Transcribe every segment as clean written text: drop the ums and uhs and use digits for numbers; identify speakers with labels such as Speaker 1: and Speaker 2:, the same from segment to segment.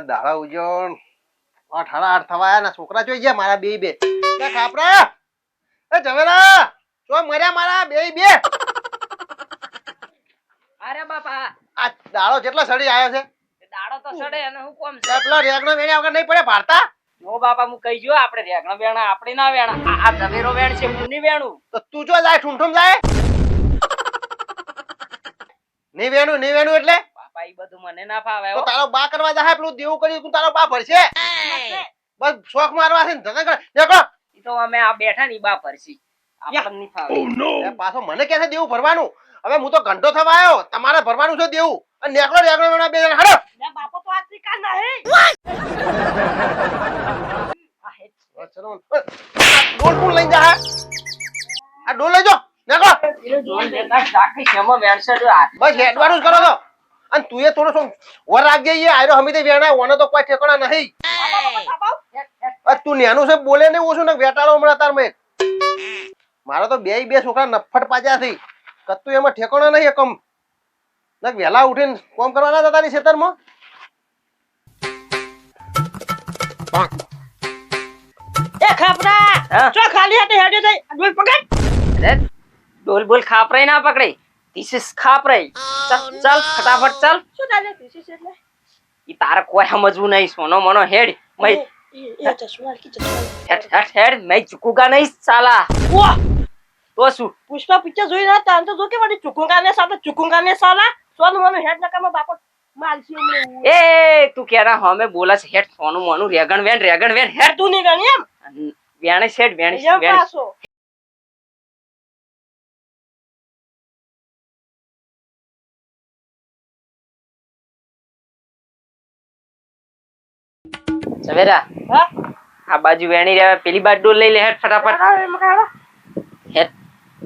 Speaker 1: દાડા ઉજો 8:30 થવા આયા ના છોકરા જોઈ ગયા મારા બે ખાપરા એ જવેરા તો મર્યા મારા બે
Speaker 2: અરે બાપા
Speaker 1: આ દાડો કેટલો સડી આવ્યો છે
Speaker 2: દાડો તો સડે અને હું કોમ છે
Speaker 1: પેલો રેગનો વેણ્યા વગર નહીં પડે ભારતા
Speaker 2: નો બાપા હું કહી જો આપણે રેગણા વેણા આપણે ના વેણા આ જવેરો વેણ છે હું ની વેણું
Speaker 1: તો તું જો જાય ઠુમઠુમ જાય નહીં વેણું એટલે
Speaker 2: બાપા ઈ બધું મને ના ફાવે
Speaker 1: તો
Speaker 2: હો
Speaker 1: તારો બા કરવા જાય પેલું દેવું કર્યું તું તારો બા ભરશે બસ શોખ મારવા છે ને ધંધા કર દેખો
Speaker 2: ઈ તો અમે આ બેઠા ની બા પરસી આપણને ની ફાવે
Speaker 1: પાછો મને કહે છે દેવું ભરવાનું હવે હું તો ઘંટો થવા આવ્યો તમારે ભરવાનું છે દેવું અને નેકળો વેણા બે જણા હાડો
Speaker 2: લે બાપા તો આ શીખા નહીં
Speaker 1: ડોલ પણ લઈ જા આ ડોલ લઈ જો નેકળો
Speaker 2: જોન દેતા રાખી કેમો વેણશે જો આ
Speaker 1: બસ હેડવાનું જ કરો તો અને તું એ થોડો સો વર રાખજે એ આયરો હમીતે વેણા ઓને તો કોઈ ઠેકાણા નહીં તું નેનું છે બોલે ને ઓછું ને વેટાળો હમણાં તાર મેં મારો તો બે છોકરા નફટ પાજ્યા થઈ કત્તું એમાં ઠેકાણા નહીં એકમ નક વહેલા ઉઠીને કોમ કરવાના હતા તારી ખેતરમાં
Speaker 3: એ ખાપરા ચો ખાલી હાથે હેડ્યો થઈ ડોલ પકડ
Speaker 2: અરે ડોલ બોલ ખાપરાઈ ના પકડે ધીસ ઇઝ ખાપરાઈ ચાલ ફટાફટ ચાલ
Speaker 3: શું ચાલે ધીસ એટલે
Speaker 2: ઈ તારે કોઈ સમજવું નહીં સોનો મનો હેડ મય
Speaker 3: એ ચશ્મા કી ચશ્મા
Speaker 2: હેડ મેં ચૂકુગા નહીં સાલા
Speaker 3: વાહ
Speaker 2: તો શું
Speaker 3: પુષ્પા પિક્ચર જોઈ રહ્યા તા તો જો કે વાડી ચુકુંગા ને સાલા સોનું મનું હેડ નકામાં બાપો માલસી ઉમરે
Speaker 2: એ તું કેરા હમે બોલા છે હેડ સોનું મનું રેગણ વેણ હેડ
Speaker 3: તું ની ગણી એમ
Speaker 2: વેણે સેડ વેણે
Speaker 3: એમ પાછો
Speaker 2: સવેરા
Speaker 3: હા
Speaker 2: આ બાજુ વેણી રહ્યા પેલી બાજુ ડોલ લઈ લે હેડ ફટાફટ
Speaker 3: એમ કાળો
Speaker 2: હેડ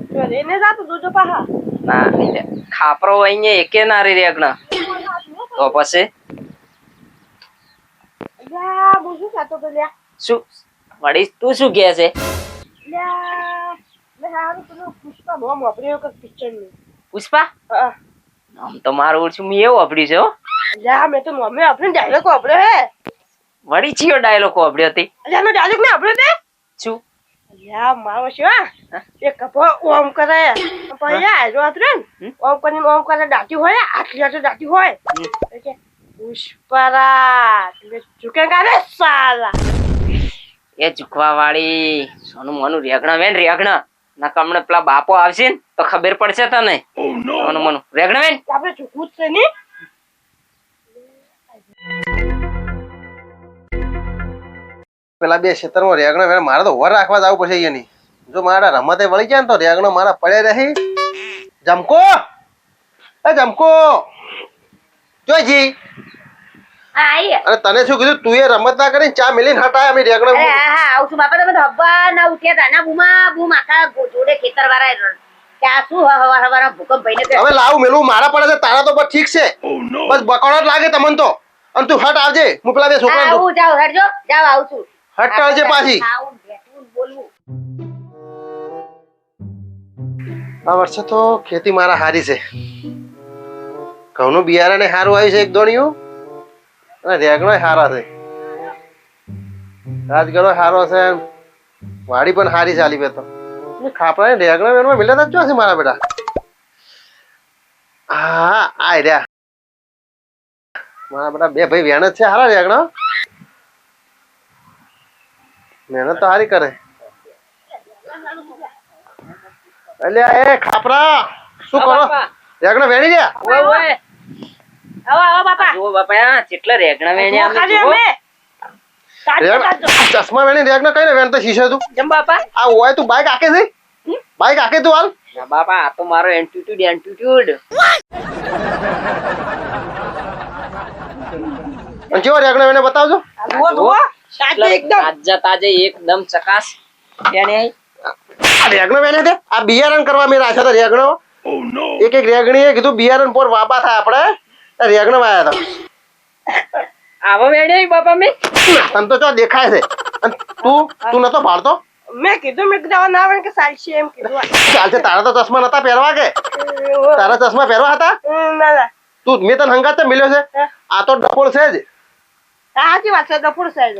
Speaker 3: તો એને જાતો જોજો પાહા
Speaker 2: ના એટલે ખાપરો અહીંયા એકે ના રે રેગણા તો પછી
Speaker 3: યા બુજુ સાતો તો લ્યા
Speaker 2: શું વળી તું શું કહે છે
Speaker 3: લ્યા મે હારું પેલું પુષ્પા નો મોપર્યો કે પિક્ચર ની
Speaker 2: પુષ્પા
Speaker 3: હા
Speaker 2: આમ તો મારું ઓછું મેં એવું વાપર્યું છે હો
Speaker 3: લ્યા મે તો મમ્મી આપણે ડાયલોગ વાપર્યો હે
Speaker 2: વળી ચિયો ડાયલોગ વાપર્યો હતી
Speaker 3: લ્યા નો ડાયલોગ ને વાપર્યો તે
Speaker 2: શું
Speaker 3: લ્યા માવો છે એ કપો ઓમ કરે પછી આજો આતરે ઓમ કરીને ઓમ કરે દાટી હોય આટલી આટલી દાટી હોય કે પુષ્પરા લે ચુકેગા રે સાલા
Speaker 2: એ ઝુકવા વાળી સોનું મનું રેગણા ના કમણે પેલા બાપો આવશે ને તો ખબર પડશે તને સોનું મનું રેગણા વેણ
Speaker 3: આપણે ચૂકવું જ છે ની
Speaker 1: પેલા બે ખેતરમાં રેગણો વેણ મારે તો વર રાખવા જવું પડશે એની જો મારા રમતે વળી જાય ને તો રેગણો મારા પડ્યા રહી જમકો એ જમકો જોઈજી
Speaker 4: આઈ
Speaker 1: અરે તને શું કીધું તું એ રમત ના કરીને ચા મેલીને હટાય અમે રેગણો
Speaker 4: અરે હા આવું છું બાપા તમે તો હબ્બા ના ઉઠ્યા તા ના બૂમ આખા જોડે ખેતર વાળા ત્યાં શું હવારા ભૂકંપ ભાઈને
Speaker 1: હવે લાવું મેલું મારા પડે છે તારા તો બસ ઠીક છે બસ બકડો જ લાગે તમને તો અને તું હટ આવજે હું પેલા બે છોકરા
Speaker 4: આવું જાવ હટજો જાવ આવું છું
Speaker 1: હટ આવજે પાછી
Speaker 4: આવું બેઠું બોલવું
Speaker 1: આ વર્ષે તો ખેતી મારા હારી છે ઘઉંનું બિયારણ સારું આવ્યું છે એક દોણિયું અને રેગણો સારા છે રાજગરો સારો છે વાડી પણ સારી ચાલી બે તો ખાપડા ને રેગણો વેણમાં મિલે તો છે મારા બેટા હા આ રહ્યા મારા બેટા બે ભાઈ વેણ જ છે સારા રેગણો મહેનત તો સારી કરે અલ્યા એ ખાપરા શું કરો રેગણો વેણી ગયા
Speaker 2: ઓય ઓય
Speaker 3: આવો બાપા
Speaker 2: જો બાપા કેટલા રેગણા વેણ્યા અમે
Speaker 3: ખાલી
Speaker 2: જુઓ.
Speaker 3: અમે કાઢો
Speaker 1: ચશ્મા વેણી રેગણો કઈ ને વેણ તો શીશે તું
Speaker 2: જમ બાપા
Speaker 1: આ ઓય તું બાઈક આકે છે બાઈક આકે તું હાલ
Speaker 2: ના બાપા આ તો મારો એન્ટિટ્યુડ
Speaker 1: અને કેવો રેગણો વેણે બતાવજો
Speaker 3: જુઓ સાચે એકદમ
Speaker 2: તાજે એકદમ ચકાસ વેણે આઈ
Speaker 1: આ રેગણો વેણે દે આ બિયારણ કરવા મેં રાખ્યો તો રેગણો એક રેગણીએ કીધું બિયારણ પર વાપા થાય આપણે રેગણો વાયા હતા
Speaker 2: આવો વેણે આઈ બાપા મે
Speaker 1: તને તો જો દેખાય છે અને તું નતો પાડતો
Speaker 3: મેં કીધું ના આવે કે સાચી એમ કીધું
Speaker 1: ચાલશે તારા તો ચશ્મા નતા પહેરવા કે તારા ચશ્મા પહેરવા હતા
Speaker 3: ના
Speaker 1: તું મેં તને હંગાત મિલ્યો છે આ તો ડફોળ છે જ
Speaker 3: સાચી વાત છે ડફોડ સાહેબ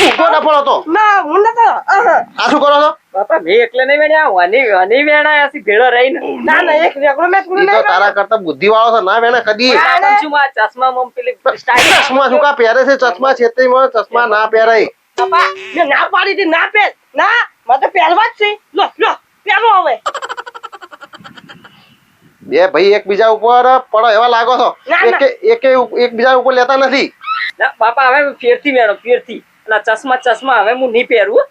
Speaker 1: ઊંધો ડફોળ હતો.
Speaker 3: ના હું નતો
Speaker 1: આ શું કરો છો?
Speaker 2: બાપા મેં એકલે નહીં વેણ્યા વાની વેણાયા છે ભેળો રહીને
Speaker 3: ના ના એક રેગડો મેં
Speaker 1: ઈ તો તારા કરતા બુદ્ધિ વાળો છે ના વેણે કદી.
Speaker 2: પણ શું માં ચશ્મા મમ પેલી સ્ટાઈલ
Speaker 1: ચશ્મા શું કા પહેરે છે? ચશ્મા છેતરીમાં ચશ્મા ના પહેરાય.
Speaker 3: બાપા મેં ના પાડી હતી ના પહેર ના મને તો પહેરવા જ છે લો લો પહેરો હવે
Speaker 1: બે ભાઈ એકબીજા ઉપર પડો એવા લાગો છો.
Speaker 3: ના, ના.
Speaker 1: એકબીજા ઉપર લેતા નથી.
Speaker 2: ના બાપા હવે ફેરથી વેણો ફેરથી અને ચશ્મા હવે હું નહીં પહેરું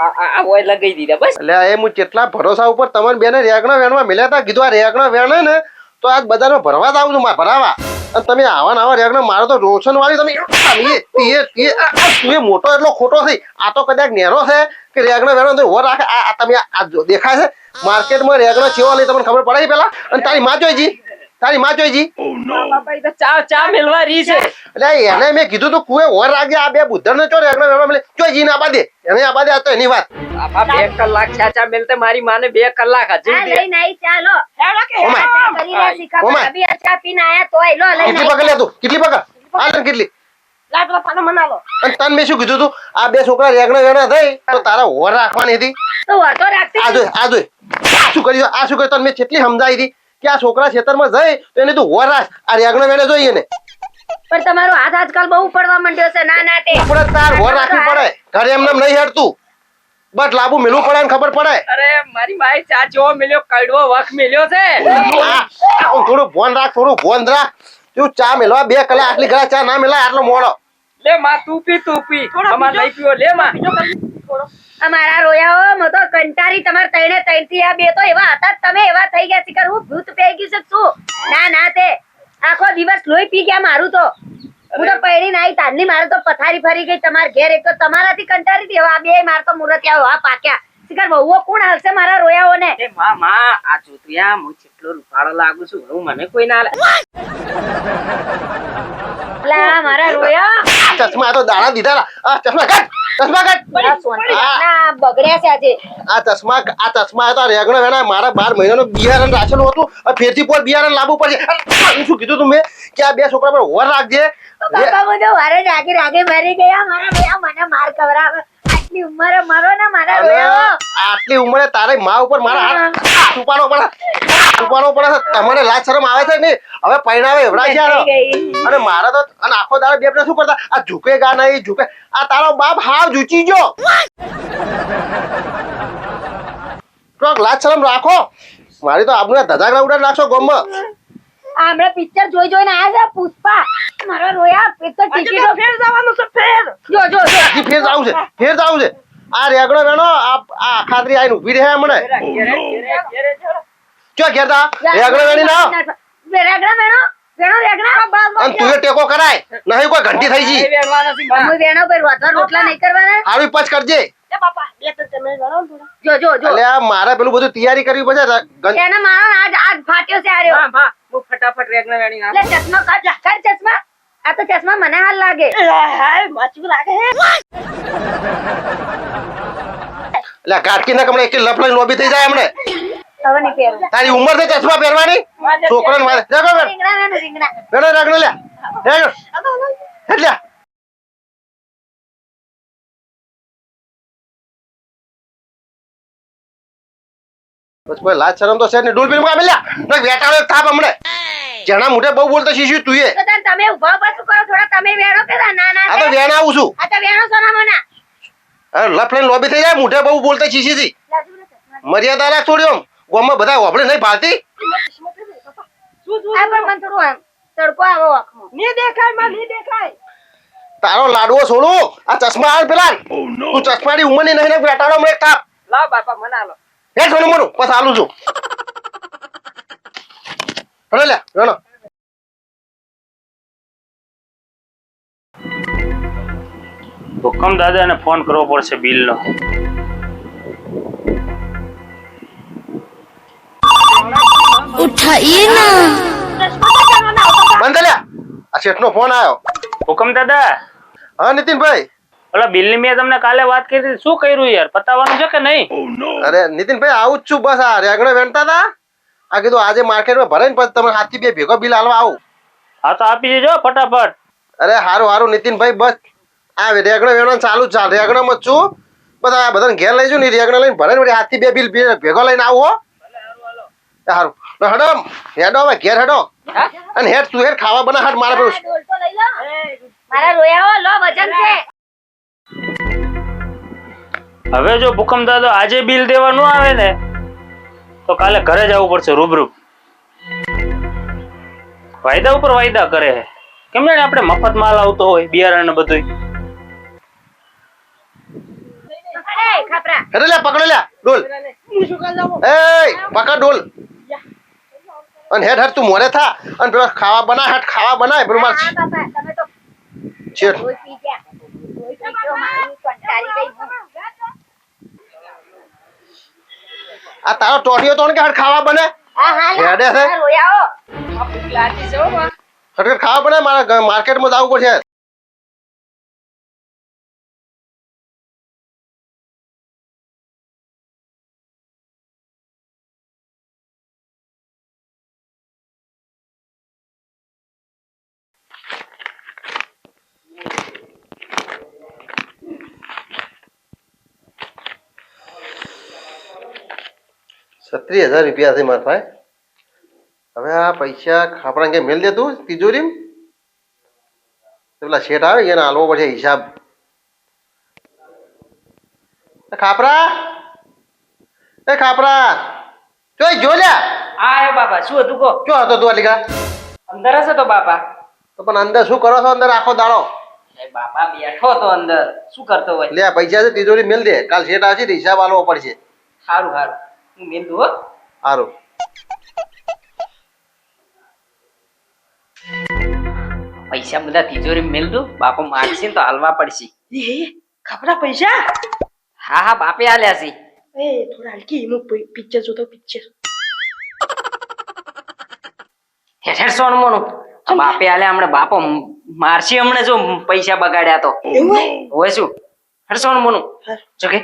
Speaker 2: આ ઓય લગાઈ દીધા બસ.
Speaker 1: એટલે એ હું કેટલા ભરોસા ઉપર તમને બેને રેગણા વેણવા મળ્યા હતા. કીધું આ રેગણા વેણે ને તો આજ બજારમાં ભરવા જ આવું છું ભરાવા. અને તમે આવા ને આવા રેગણા મારો તો રોશન વાળી તમે તું મોટો એટલો ખોટો થઈ. આ તો કદાચ નેનો છે કે રેગણા વેણો તો રાખે. આ તમે આ દેખાય છે માર્કેટમાં રેગણા ચેવા લઈ તમને ખબર પડે પેલા. અને તારી માં જોઈજી
Speaker 2: બાપા ઈ તો ચા મેલવા રી છે.
Speaker 1: એટલે એને મેં કીધું તું કુએ ઓર રાખજે. આ બે બુદ્ધર ને ચો રેગણા વેણવા મળે જોઈજી ને આબા દે એને આબા દે. આ તો એની વાત.
Speaker 2: બાપા 2 કલાક ચા મેલતે મારી માને 2 કલાક હજી
Speaker 4: આ લઈને આઈ ચાલો
Speaker 3: હેડો કે
Speaker 1: ઓમાય.
Speaker 4: ચા કરી લે શીખા
Speaker 1: ઓમાય.
Speaker 4: ભાભી આ ચા પીને આયા તોય લો લઈને
Speaker 1: કેટલી પકડ લે તું? કેટલી પકડ? હાલ ને કેટલી?
Speaker 3: લાય પેલા પાનો મના લો
Speaker 1: અને તને મેં શું કીધું તું? આ બે છોકરા રેગણા વેણા થઈ તો તારા ઓર રાખવાની હતી.
Speaker 4: તો વાતો રાખતી
Speaker 1: આ જોઈ શું કર્યું? આ શું કર્યું? તને મેં કેટલી સમજાવી હતી કે આ છોકરા ખેતરમાં જાય તો એને તું ઓર રાખ. આ રેગણા વેણે જોઈએ ને
Speaker 4: પણ તમારો હાથ આજકાલ બહુ પડવા માંડ્યો છે ના ના તે
Speaker 1: આપણે તાર ઓર રાખવી પડે. ઘરે એમને એમ નહીં હેડતું. બસ લાંબુ મેલવું પડે ને ખબર પડે.
Speaker 2: અરે મારી માએ ચા જેવો મેલ્યો કડવો વખ મેલ્યો છે.
Speaker 1: થોડું ભોન રાખ, થોડું ભોન રાખ. તું ચા મેલવા 2 કલાક આટલી ઘણા ચા ના મેલાય આટલો મોડો.
Speaker 2: લે માં તું પી અમાર નહીં પીવો લે માં.
Speaker 4: અમારા રોયાઓ મો તો કંટારી તમાર તઈને તઈનથી આ બે તો એવા હતા જ તમે એવા થઈ ગયા શિકાર હું ભૂત પેઈ ગયું છે શું ના ના તે આખો દિવસ લોહી પી ગયા મારું તો હું તો પૈણી નાઈ તાનની મારે તો પથારી ફરી ગઈ તમાર ઘેર એક તો તમારાથી કંટારી હતી હવે આ બે માર તો મુરતિયા આ પાક્યા શિકાર બહુઓ કોણ હાલશે મારા રોયાઓને
Speaker 2: એ માં આ જોતિયા હું જેટલો રૂપાળો લાગુ છું હું મને કોઈ ના
Speaker 4: લા મારા રોયા
Speaker 1: ચશ્મા તો દાણા દીધા. આ ચશ્મા કાઢ.
Speaker 4: આ સોના બગડ્યા છે આજે
Speaker 1: આ ચશ્મા હતા રેગણા વેણા મારા 12 મહિનાનું બિયારણ રાખેલું હતું. ફેરથી પોર બિયારણ લાવવું પડશે. તને શું કીધું તું મેં કે આ બે છોકરા પર ઓર રાખજે.
Speaker 4: બાપા બધો વારે રાગે મરી ગયા મારા રોયા મને માર કવરાવે આટલી ઉંમરે મરો ને મારા રોયા
Speaker 1: આટલી ઉંમરે તારે મા ઉપર મારા હાથ ટૂંપાનો પડે. તમને લાજ શરમ આવે છે ને? હવે પૈણાવે એવડા છે અને મારા તો અને આખો દાડો બે શું કરતા આ ઝૂકે ગા નહીં ઝૂકે. આ તારો બાપ હાવ ઝૂચી ગયો. તો લાજ શરમ રાખો. મારી તો આપણે ધજાગડા ઉડાડ નાખશો ગોમમાં.
Speaker 4: હમણાં પિક્ચર જોઈને આયા છે પુષ્પા મારા રોયા એક તો ટિકિટો
Speaker 3: ફેર જવાનું છે ફેર
Speaker 4: જો
Speaker 1: ફેર જાવું છે. આ રેગડો વેણો આ ખાતરી આઈને ઊભી રહે મને. ચો ઘેરતા રેગડો વેણી ના
Speaker 4: રેગડા
Speaker 1: અને તું ટેકો કરાય નહીં કોઈ ઘંટી થઈ જી.
Speaker 4: વેણો પર રોટલા નહીં કરવાના
Speaker 1: હારું પચ કરજે.
Speaker 3: એ બાપા બે તો તમે ગણો થોડા
Speaker 4: જો
Speaker 1: એટલે આ મારે પેલું બધું તૈયારી કરવી પડશે.
Speaker 4: એના મારો આજ ફાટ્યો છે આર્યો
Speaker 2: હું ફટાફટ રેગના વેણી
Speaker 4: લે ચશ્મા કર ચશ્મા આ તો ચશ્મા મને હાલ લાગે
Speaker 3: હાય માચું લાગે હે
Speaker 1: એટલે ગાંઠકી ના કમણે એક લફલાઈ લોબી થઈ જાય હમણે.
Speaker 4: હવે નહીં પહેરું
Speaker 1: તારી ઉંમર છે ચશ્મા પહેરવાની? છોકરાને મારે
Speaker 4: રીંગણા
Speaker 1: વેણો રેગડો લે એટલે બસ કોઈ લાજ શરમ તો છે ને. ડોલ પીને લ્યા વેટાળો એક થાપ હમણે. જેના મોઢે બહુ બોલતો શીશું તું એ.
Speaker 4: તો તાન તમે ઉભા ઉભા શું કરો થોડા તમે વેણો કે ના ના
Speaker 1: આ તો વેણ આવું છું.
Speaker 4: આ તો વેણો સોના મના
Speaker 1: લફલાઈ લોબી થઈ જાય મોઢે બહુ બોલતો શીશી થી. મર્યાદા રાખ થોડી. આમ ગામમાં બધા વાપરે નહીં ભાળતી.
Speaker 4: આ પણ મને થોડું આમ તડકો આવો આંખમાં
Speaker 3: ની દેખાય માં ની દેખાય
Speaker 1: તારો લાડવો છોડું. આ ચશ્મા હાલ પેલા તું ચશ્માની ઉંમરની નહીં ને વેટાળો મને એક થાપ.
Speaker 2: લાવ બાપા મના લો
Speaker 1: હે થોડું મોડું બસ હાલું છું. લે વેણો
Speaker 5: હુકમ દાદાને ફોન કરવો પડશે બિલનો.
Speaker 6: उठाइए ना
Speaker 1: બંધ લ્યા. આ શેઠનો ફોન આવ્યો.
Speaker 5: હુકમ દાદા
Speaker 1: હા નીતિનભાઈ.
Speaker 5: ઓલા બિલની મેં તમને કાલે વાત કરી હતી શું કર્યું યાર પતાવવાનું છે કે નહીં?
Speaker 1: અરે નીતિનભાઈ આવું જ છું. બસ આ રેગણો વેણતા હતા. આ કીધું આજે માર્કેટમાં ભરાય ને પછી તમે હાથથી બે ભેગો બિલ હાલવા આવું.
Speaker 5: હા તો આપી દેજો ફટાફટ.
Speaker 1: અરે હારું હારું નીતિનભાઈ બસ આ રેગણો વેણો ચાલુ જ ચાલ રેગણોમાં છું બધા બધાને ઘેર લઈ જઉં ને રેગણો લઈને ભરે ને હાથથી બે બિલ ભેગો લઈને આવો હો. હારું હેડો હેડો હવે ઘેર હેડો અને હેડ તું હેડ ખાવા બના હાટ મારે પેલું
Speaker 4: ડોલ તો લઈ લો. મારા રોયાઓ લો વજન છે.
Speaker 5: હવે જો ભૂકંપ દાદો આજે બિલ દેવા ન આવે ને તો કાલે ઘરે જવું પડશે રૂબરૂ. વાયદા ઉપર વાયદા કરે છે. કેમ જાણે આપણે મફત માલ આવતો હોય બિયારણ ને બધું.
Speaker 4: પકડે ખાપરા.
Speaker 1: હેડો લે પકડો લે ડોલ
Speaker 3: હું શું કરી લઉં?
Speaker 1: એ પકડ ડોલ અને હેડ હેડ તું મોડે થા અને પેલો ખાવા બના હેડ ખાવા બનાય પેલું માર
Speaker 4: હા બાપા તમે તો
Speaker 1: છેટ
Speaker 4: રોજ પી ગયા. રોજ પી ગયો મારી કંટાળી ગઈ હું.
Speaker 1: આ તારો ટોટિયો તો ને કે હેડ ખાવા બને
Speaker 4: હા હા લો.
Speaker 1: હેડે છે
Speaker 4: મારા રોયાઓ.
Speaker 2: ભૂખ લાગી છે હો બા.
Speaker 1: હેડ ખાવા બને મારે માર્કેટમાં જવું પડશે ₹30,000 છે મારા ભાઈ હવે આ પૈસા ખાપડા કે મેલ દે તું તિજોરી પેલા શેઠ આવે એને હાલવો પડશે હિસાબ ખાપરા એ ખાપરા જોઈ જો લ્યા
Speaker 2: આયો બાપા શું હતું કો?
Speaker 1: ક્યો હતો તું આટલી
Speaker 2: અંદર હશે તો બાપા.
Speaker 1: તો પણ અંદર શું કરો છો અંદર આખો દાડો
Speaker 2: એ બાપા બેઠો તો અંદર શું કરતો હોય?
Speaker 1: લે આ પૈસા છે તિજોરી મેલ દે કાલ શેઠ આવશે તો હિસાબ હાલવો પડશે
Speaker 2: સારું સારું હું મેલ દઉં હો.
Speaker 1: સારું
Speaker 2: પૈસા બધા તિજોરી મેલ દઉં બાપો માગશે ને તો હાલવા પડશે.
Speaker 3: એ ખબરા પૈસા
Speaker 2: હા હા બાપે આલ્યા છે.
Speaker 3: એ થોડા હલકી હું પિક્ચર જોતો પિક્ચર
Speaker 2: હેઠ સોનું મોનું બાપે આલ્યા હમણાં બાપો મારશે હમણાં જો પૈસા બગાડ્યા તો
Speaker 3: એવું
Speaker 2: હોય શું હેઠ સોનું મોનું જો કે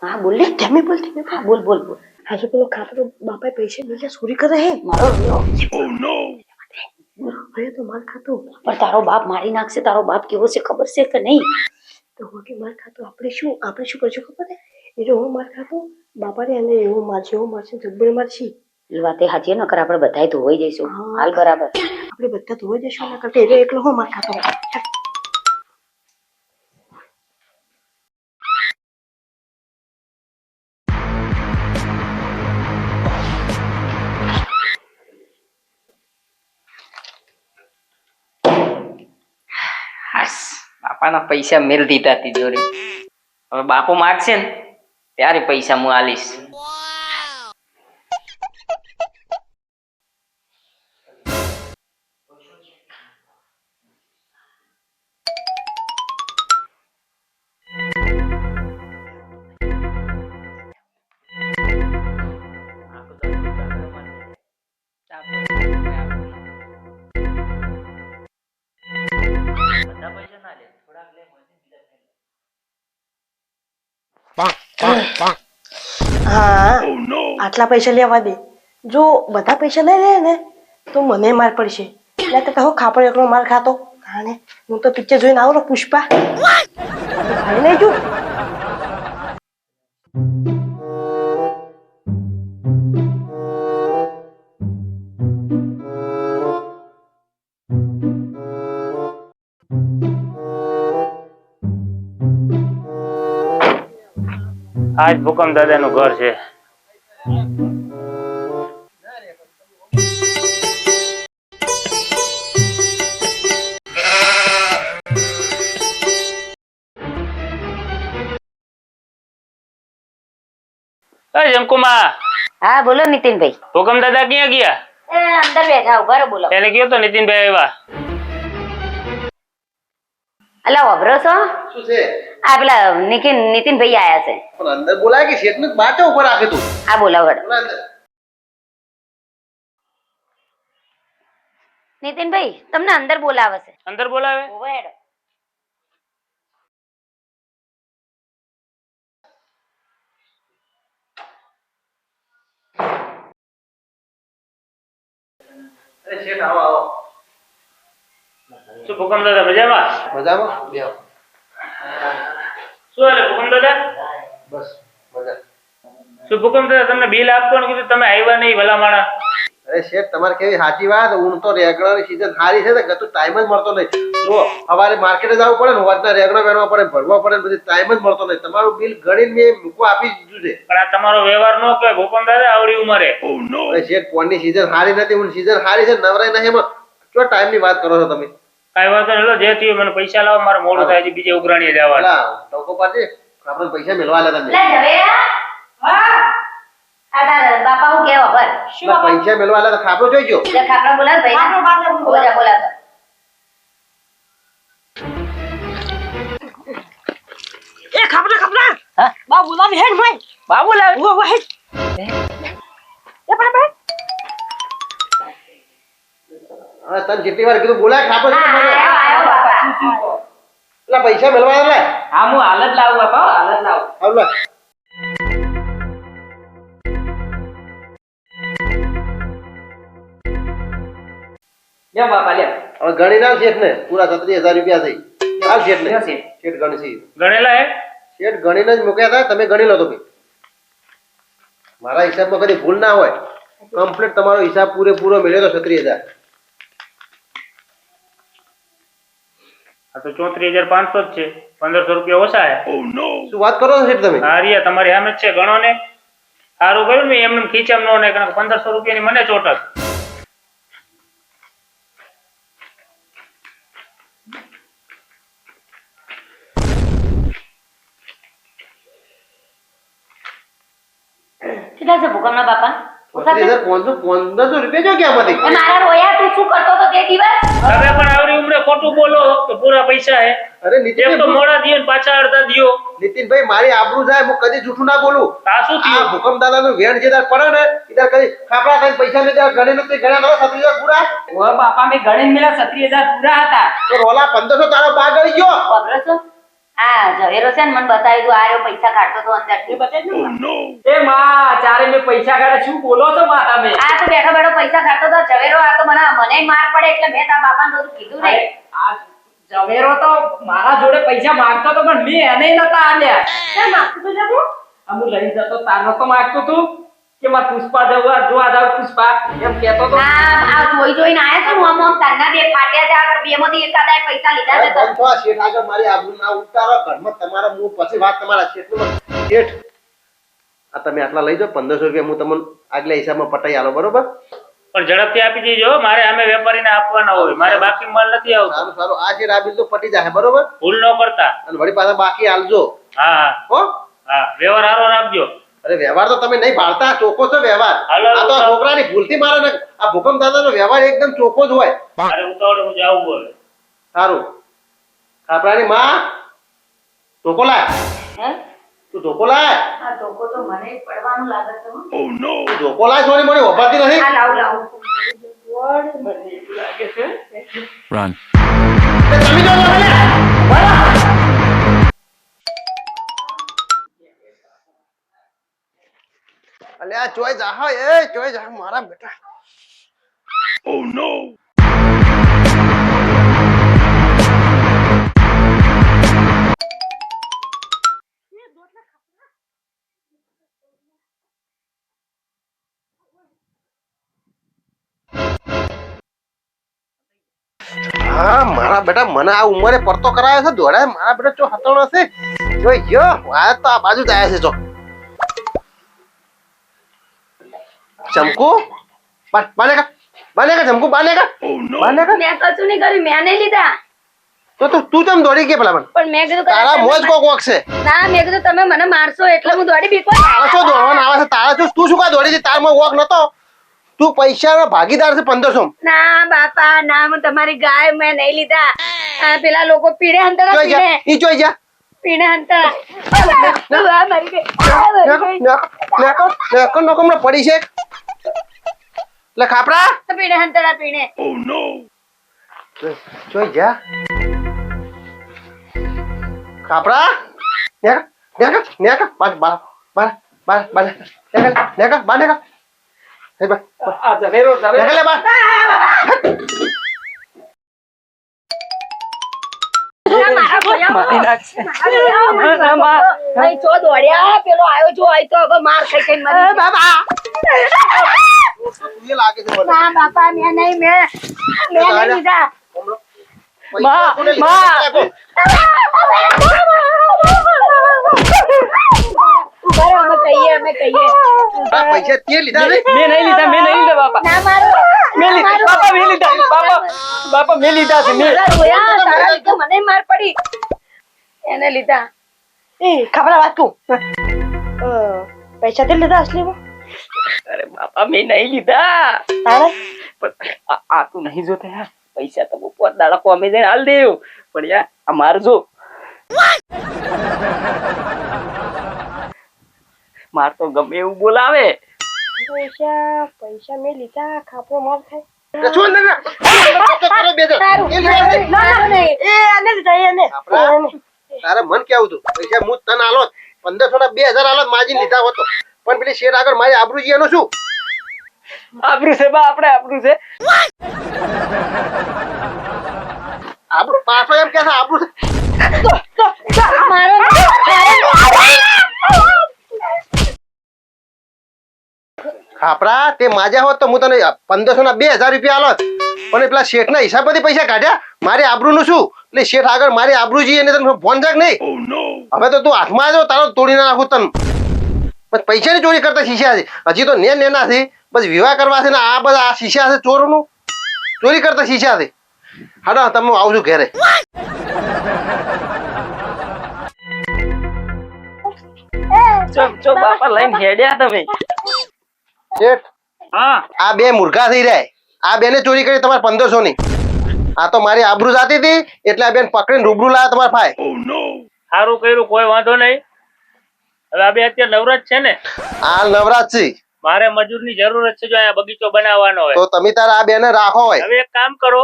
Speaker 4: હા બોલ ને.
Speaker 3: ધ્યામે બોલ ધ્યામે બોલ.
Speaker 4: હા બોલ બોલ બોલ.
Speaker 3: આજે પેલો ખાપરો બાપાએ પૈસા મળ્યા ચોરી કરે હે
Speaker 4: મારો રોયો.
Speaker 3: હવે તો માર ખાતો
Speaker 4: પણ તારો બાપ મારી નાખશે. તારો બાપ કેવો છે ખબર છે કે નહીં?
Speaker 3: તો હવે માર ખાતો આપણે શું કરશું ખબર હે એ જો હું માર ખાતો બાપાને એને એવું મારશે જબ્બર મારશે
Speaker 4: એ વાત એ સાચી નકર આપણે બધાય ધોવાઈ જઈશું.
Speaker 3: હા.
Speaker 4: હાલ બરાબર.
Speaker 3: આપણે બધા ધોઈ જઈશું એના કરતા એ એકલો હું માર ખાતો
Speaker 2: હાસ બાપાના પૈસા મેલ દીધા તિજોરી. હવે બાપો માગશે ને ત્યારે પૈસા હું આલીશ.
Speaker 3: હા આટલા પૈસા લેવા દે જો બધા પૈસા લઈ લે ને તો મને માર પડશે એટલે તો કહો ખાપડ એકલો માર ખાતો અને હું તો પિક્ચર જોઈને આવું ને પુષ્પા ભાઈ નહીં જો
Speaker 5: આજ ભૂકંપ દાદાનું ઘર છે. જમકુમા
Speaker 4: હા બોલો નીતિનભાઈ.
Speaker 5: ભૂકંપ દાદા ક્યાં ગયા?
Speaker 4: એ અંદર બેઠા ઉભા રહો બોલો.
Speaker 5: એને કયો તો નીતિનભાઈ આવ્યા.
Speaker 4: અલા વભરો છો?
Speaker 1: શું છે
Speaker 4: આ પેલા નીતિનભાઈ આયા છે.
Speaker 1: પણ અંદર બોલાય કે શેઠને બાટો ઉપર રાખે તું
Speaker 4: હા બોલાવો હેડો.
Speaker 1: બોલા અંદર.
Speaker 4: નીતિનભાઈ તમને અંદર બોલાવે છે.
Speaker 5: અંદર બોલાવે.
Speaker 4: ઉભા હેડો.
Speaker 1: અરે શેઠ આવો આવો.
Speaker 5: શું ભૂકંપ દાદા મજામાં?
Speaker 1: મજામાં? બેહો.
Speaker 5: શું હાલે ભૂકંપ દાદા?
Speaker 1: બસ મજા.
Speaker 5: શું ભૂકંપ દાદા તમને બિલ આપવાનું કીધું, તમે આવ્યા નહીં ભલા માણા?
Speaker 1: અરે શેઠ તમારે કેવી સાચી વાત. ઊન તો રેગડાની સીઝન સારી છે ને કે તું ટાઈમ જ મળતો નહીં. જો સવારે માર્કેટે જવું પડે ને, હોજના રેગડા વેણવા પડે, ભરવા પડે, બધી ટાઈમ જ મળતો નહીં. તમારું બિલ ગણીને મેં મૂકવા આપી દીધું છે.
Speaker 5: પણ આ તમારો વ્યવહાર નો કે ભૂકંપ દાદા આવડી ઉંમરે.
Speaker 1: અરે શેઠ ફોનની સીઝન સારી નથી, ઊન સીઝન સારી છે, નવરાય નહીં. એમાં શું ટાઈમની વાત કરો છો તમે?
Speaker 5: કાંઈ વાંધો નહીં, લો જે થયું મને પૈસા લાવો, મારે મોડું થાય છે બીજે ઉઘરાણીએ જવાનું.
Speaker 1: પેલા ટોકો પાડજે, આપણે પૈસા મેળવા લેતા
Speaker 4: લે ઝવેરા હા આ તારા બાપા હું કેવો ભર
Speaker 1: પૈસા મેળવા લેતા ખાપડો જોઈ ગયો.
Speaker 4: લે ખાપડા બોલાવ ભાઈ બોલા બોલાવ
Speaker 3: એ ખપડા
Speaker 2: હા?
Speaker 3: બા બોલાવી હેડ ભાઈ
Speaker 2: બાબુ લાવે.
Speaker 3: ઓ હેડ એ પણ
Speaker 1: હા તને જેટલી વાર કીધું બોલાય ખાપડો
Speaker 4: હા
Speaker 1: જોઈ
Speaker 4: આયો
Speaker 1: મને.
Speaker 4: આયો બાપા
Speaker 1: પેલા પૈસા મેળવા લે.
Speaker 2: હા હું હાલત લાવું બાપા, હાલત લાવું.
Speaker 1: આવ લે.
Speaker 2: લ્યો બાપા લ્યો.
Speaker 1: હવે ગણી ના શેઠ ને પૂરા 36,000 રૂપિયા થઈ. હાલ શેઠ ને
Speaker 2: લ્યો શેઠ.
Speaker 1: શેઠ ગણસી.
Speaker 5: ગણેલા હે?
Speaker 1: શેઠ ગણીને જ મૂક્યા હતા, તમે ગણી લો તો ભાઈ. મારા હિસાબમાં કદી ભૂલ ના હોય. કમ્પ્લીટ તમારો હિસાબ પૂરેપૂરો મળ્યો તો 36,000.
Speaker 5: આ તો 34,500 જ છે, 1500 રૂપિયા ઓછા હે.
Speaker 1: શું વાત કરો છો શેઠ તમે?
Speaker 5: આ રહ્યા તમારી સામે જ છે, ગણો ને. સારું કર્યું ને એમને ખીચામ નો ને, કારણ કે 1500 રૂપિયાની મને ચોટક.
Speaker 4: કેટલા છે ભૂકંપના બાપા
Speaker 1: 36,500 રૂપિયા જો ક્યાં માંથી?
Speaker 4: એ મારા રોયા તું શું કરતો તો તે દિવસ
Speaker 5: તમે પણ આવડી ઉંમરે ખોટું બોલો તો પૂરા પૈસા હે.
Speaker 1: અરે
Speaker 5: એક તો
Speaker 1: નીતિન
Speaker 5: મોડા દિયો ને પાછા અડધા દિયો.
Speaker 1: નીતિનભાઈ મારી આબરૂ જાય, હું કદી જૂઠું ના બોલું.
Speaker 5: આ શું
Speaker 1: આ
Speaker 5: થયું?
Speaker 1: ભૂકંપ દાદાનું વેણ જે દાડ પડે ને ઈદાર કદી ખાપડા ખાઈને પૈસા ને ત્યાં ગણી નથી ગણ્યા નવા 36,000 પૂરા.
Speaker 2: ઓ બાપા મેં ગણીને મેલા 36,000 પૂરા હતા.
Speaker 1: તો રોલા 1500 તારો બા ગણી ગયો.
Speaker 4: ખબર છો આ ઝવેરો છે ને મને બતાવી દો આ રહ્યો પૈસા કાઢતો તો અંદર
Speaker 2: એ માં ચારે મેં પૈસા કાઢ્યા. શું બોલો છો માં તમે?
Speaker 4: આ તો બેઠો બેઠો પૈસા કાઢતો તો ઝવેરો આ તો મને માર પડે એટલે મેં તારા બાપાને બધું કીધું
Speaker 2: અરે,
Speaker 4: નહીં
Speaker 2: આ ઝવેરો તો મારા જોડે પૈસા માંગતો તો પણ મેં એને નતા આલ્યા.
Speaker 3: કેમ માગતું તું જબુ
Speaker 2: હું લઈ જતો તાનો તો માંગતો તું કે માર પુષ્પા જોવા જાવ પુષ્પા એમ કહેતો તો.
Speaker 4: આ જોઈને આયા છો હું આમ તારના બે ફાટ્યા છે આ બેમાંથી એકાદાએ પૈસા લીધા
Speaker 1: અરે
Speaker 4: છે તો
Speaker 1: બંધ થો, શેઠ આગળ મારી આબરૂ ના ઉતારો. ઘરમાં તમારા મું પછી વાત તમારા શેઠનું. શેઠ આ તમે આટલા લઈ જાઓ, 1500 રૂપિયા હું તમને આગલા હિસાબમાં પટાઈ આલો, બરોબર?
Speaker 5: પણ ઝડપથી આપી દેજો, મારે અમે વેપારીને આપવાના હોય, મારે બાકી માલ નથી આવતો.
Speaker 1: સારું સારું, આ શેઠ આ બિલ તો પટી જાય, બરોબર?
Speaker 5: ભૂલ ન કરતા.
Speaker 1: અને વળી પાછા બાકી આલજો.
Speaker 5: હા હા
Speaker 1: હો
Speaker 5: હા, વ્યવહાર સારો રાખજો.
Speaker 1: અરે વ્યવહાર તો તમે નહીં પાડતા, ચોખ્ખો છે વ્યવહાર.
Speaker 5: હાલો,
Speaker 1: આ તો આ છોકરાની ભૂલથી મારે ને આ ભૂકંપ દાદાનો વ્યવહાર એકદમ ચોખ્ખો જ હોય.
Speaker 5: મારે ઉતાવળે હું જાવું બોલે.
Speaker 1: સારું, ખાપરાની માં ધોકો લાય.
Speaker 4: હે
Speaker 1: તું ધોકો લાય.
Speaker 4: આ ધોકો તો મને પડવાનું લાગે છે હો.
Speaker 1: તું ધોકો લાય, છોડી મને વભાતી નથી.
Speaker 4: આ લાવ લાવ
Speaker 6: Run.
Speaker 1: એ તમે જો લો ને. અલ્યા ચોય જા, એ ચોય જા મારા બેટા. હા મારા બેટા મને આ ઉંમરે પડતો કરાયો છે, દોડાય મારા બેટા ચો હતણો છે. જોઈ ગયો આ તો આ બાજુ જ આયા છે. જો ચમકુ બાને કા ચમકુ બાને કા
Speaker 4: મેં કશું નહીં કર્યું મેં નહીં લીધા
Speaker 1: તો તું કેમ દોડી કે પેલા
Speaker 4: પણ મેં કીધું
Speaker 1: તારા મોજ કોક વોક છે.
Speaker 4: ના મેં કીધું તમે મને મારશો એટલે હું દોડી બીકો
Speaker 1: તારા છો દોડવાના આવે છે, તારા છો તું શું કા દોડી છે? તારમાં વોક નતો, તું પૈસાનો ભાગીદાર છે 1500.
Speaker 4: ના બાપા ના હું તમારી ગાય મેં નહીં લીધા આ પેલા લોકો પીણે હંતરા
Speaker 1: જોઈ જા
Speaker 4: પીણે
Speaker 1: ઈ જોઈ જા.
Speaker 4: પીણે હંતરા આ મરી ગઈ આ મરી ગઈ
Speaker 1: નકો હમણાં પડી છે. લે ખાપરા
Speaker 4: પીણે હંતરા પીણે
Speaker 1: જોઈ જા ખાપરા નેકા બાર બાર બાર બાર બાર નેકા બાર નેકા.
Speaker 2: આ ઝવેરો
Speaker 1: નેકા લે બાર
Speaker 4: મારા રોયા
Speaker 2: મારી નાખશે.
Speaker 4: અહીં ચો દોડ્યા પેલો આવ્યો જો અહીં તો હવે માર ખાઈ ખાઈને મરી ગયો.
Speaker 3: બાબા
Speaker 1: એ લાગે છે મને.
Speaker 4: ના બાપા મેં નહીં મેં નહીં લીધા.
Speaker 1: પૈસા કોને લીધા?
Speaker 2: માં.
Speaker 4: ઉભા રહો, અમે કહીએ
Speaker 1: આ પૈસા તે લીધા ને?
Speaker 2: મેં નહીં લીધા બાપા.
Speaker 4: ના મારો
Speaker 2: મેં લીધા બાપા, મેં લીધા બાપા, મેં લીધા છે મેં.
Speaker 4: મારા રોયા તારા લીધે મને માર પડી એને લીધા.
Speaker 3: એ ખબર વાત કહું પૈસા તે લીધા અસલીમાં
Speaker 2: અરે બાપા મેં નહીં લીધા.
Speaker 3: તારે
Speaker 2: પણ આ તું નહીં જોતા યાર, પૈસા તો હું 5 દાડા કોમે જઈને હાલ દેવ, પણ યાર આ મારજો. માર તો ગમે એવું બોલાવે.
Speaker 3: પૈસા મેં લીધા ખાપરો માર ખાય
Speaker 1: એ છોડ ને, કરો બે જણ.
Speaker 4: તારું
Speaker 1: એ લીધા છે.
Speaker 3: એ આને લીધા એને
Speaker 1: આપણા? તારે મન કેવું હતું પૈસા હું તને આલોત 1500 ના 2000 આલોત માજી લીધા હોતો, પણ પેલી શેર આગળ મારી આબરૂજી એનું શું?
Speaker 2: આબરૂ છે બા, આપણે આબરૂ છે.
Speaker 1: આબરૂ પાછો એમ કે છે આબરૂ છે. ખાપરા તે માજા હોત તો હું તને 1500 ના 2000 રૂપિયા આલોત, પણ પેલા શેઠ ના હિસાબ પરથી પૈસા કાઢ્યા. મારી આબરૂ નું શું? એટલે શેઠ આગળ મારી આબરૂજી એને તને ફોન જાગ નહીં. હવે તો તું હાથમાં આવ્યો તારો તોડી ના નાખું તને. બસ પૈસાની ચોરી કરતા શીખ્યા છે. હજી તો નેના છે, બસ વિવાહ કરવા છે ને આ બધા આ શીખ્યા છે ચોરોનું ચોરી કરતા શીખ્યા છે. હાડો તમે આવજો ઘેરે.
Speaker 2: ચો બાપા લઈને હેડ્યા તમે.
Speaker 1: શેઠ
Speaker 5: હા
Speaker 1: આ બે મૂર્ખા થઈ રહ્યા. આ બેને ચોરી કરી તમારે 1500 ની. આ તો મારી આબરૂ જાતી હતી એટલે આ બેન પકડીને રૂબરૂ લાયા તમારા ભાઈ.
Speaker 5: સારું કર્યું, કોઈ વાંધો નહીં. હવે આ બે અત્યારે નવરાજ છે ને,
Speaker 1: આ નવરાજ છે
Speaker 5: મારે મજૂરની જરૂરત છે જો અહીંયા બગીચો બનાવવાનો હોય.
Speaker 1: તો તમે તાર આ બેને રાખો હોય.
Speaker 5: હવે એક કામ કરો,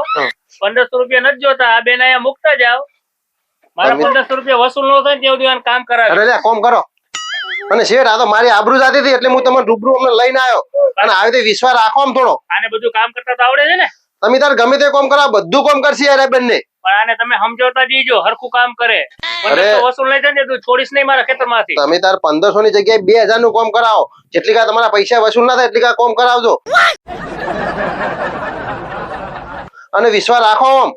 Speaker 5: 1500 રૂપિયા નથી જોતા, આ બેન અહીંયા મૂકતા જાઓ. મારા
Speaker 1: તમે-
Speaker 5: 1500 રૂપિયા વસૂલ ન થાય ને ત્યાં સુધી આને કામ કરાવે.
Speaker 1: અરે લે કોમ કરો. અને શેઠ આ તો મારી આબરૂ જાતી હતી એટલે હું તમને રૂબરૂ અમને લઈને આવ્યો. અને આવી રીતે વિશ્વાસ રાખો આમ થોડો.
Speaker 5: આને બધું કામ કરતા તો આવડે છે ને,
Speaker 1: તમે તાર ગમે તે કોમ કરો બધું કોમ કરશે યાર આ બેનને.
Speaker 5: પણ આને તમે સમજાવતા દીજો, હરખું કામ કરે. 1500 વસૂલ નહીં થાય ને તું છોડીશ નહીં મારા ખેતરમાંથી.
Speaker 1: તમે તાર 1500 ની જગ્યાએ 2000 નું કોમ કરાવો. જેટલી કા તમારા પૈસા વસૂલ ના થાય એટલી કા કોમ કરાવજો. અને વિશ્વાસ રાખો આમ.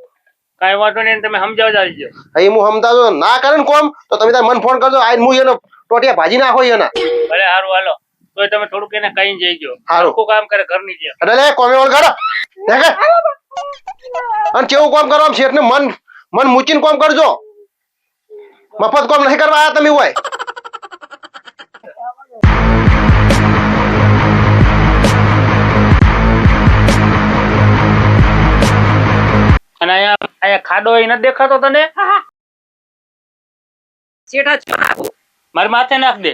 Speaker 5: કાંઈ વાંધો નહીં, તમે સમજાવતા દીજો.
Speaker 1: અહીં હું સમજાવજો ના કરે ને કોમ તો તમે તાર મન ફોન કરજો. આઈને હું એનો ટોટિયા ભાજી નાખો એના.
Speaker 5: ભલે સારું હાલો, તોય તમે થોડુંક એને કહીને જઈજો.
Speaker 1: હારું.
Speaker 5: હરખું કામ કરે ઘરની જેમ.
Speaker 1: અરે લે કોમે ઓળ કરો. દેખે. અને કેવું કોમ કરો શેઠ ને મન મૂકીને કોમ કરજો. મફત કોમ નહીં કરવા આયા તમે હોય.
Speaker 5: અને અહીંયા ખાડો એ નથી દેખાતો તને?
Speaker 2: શેઠા છો નાખું.
Speaker 5: મારી માથે નાખ દે.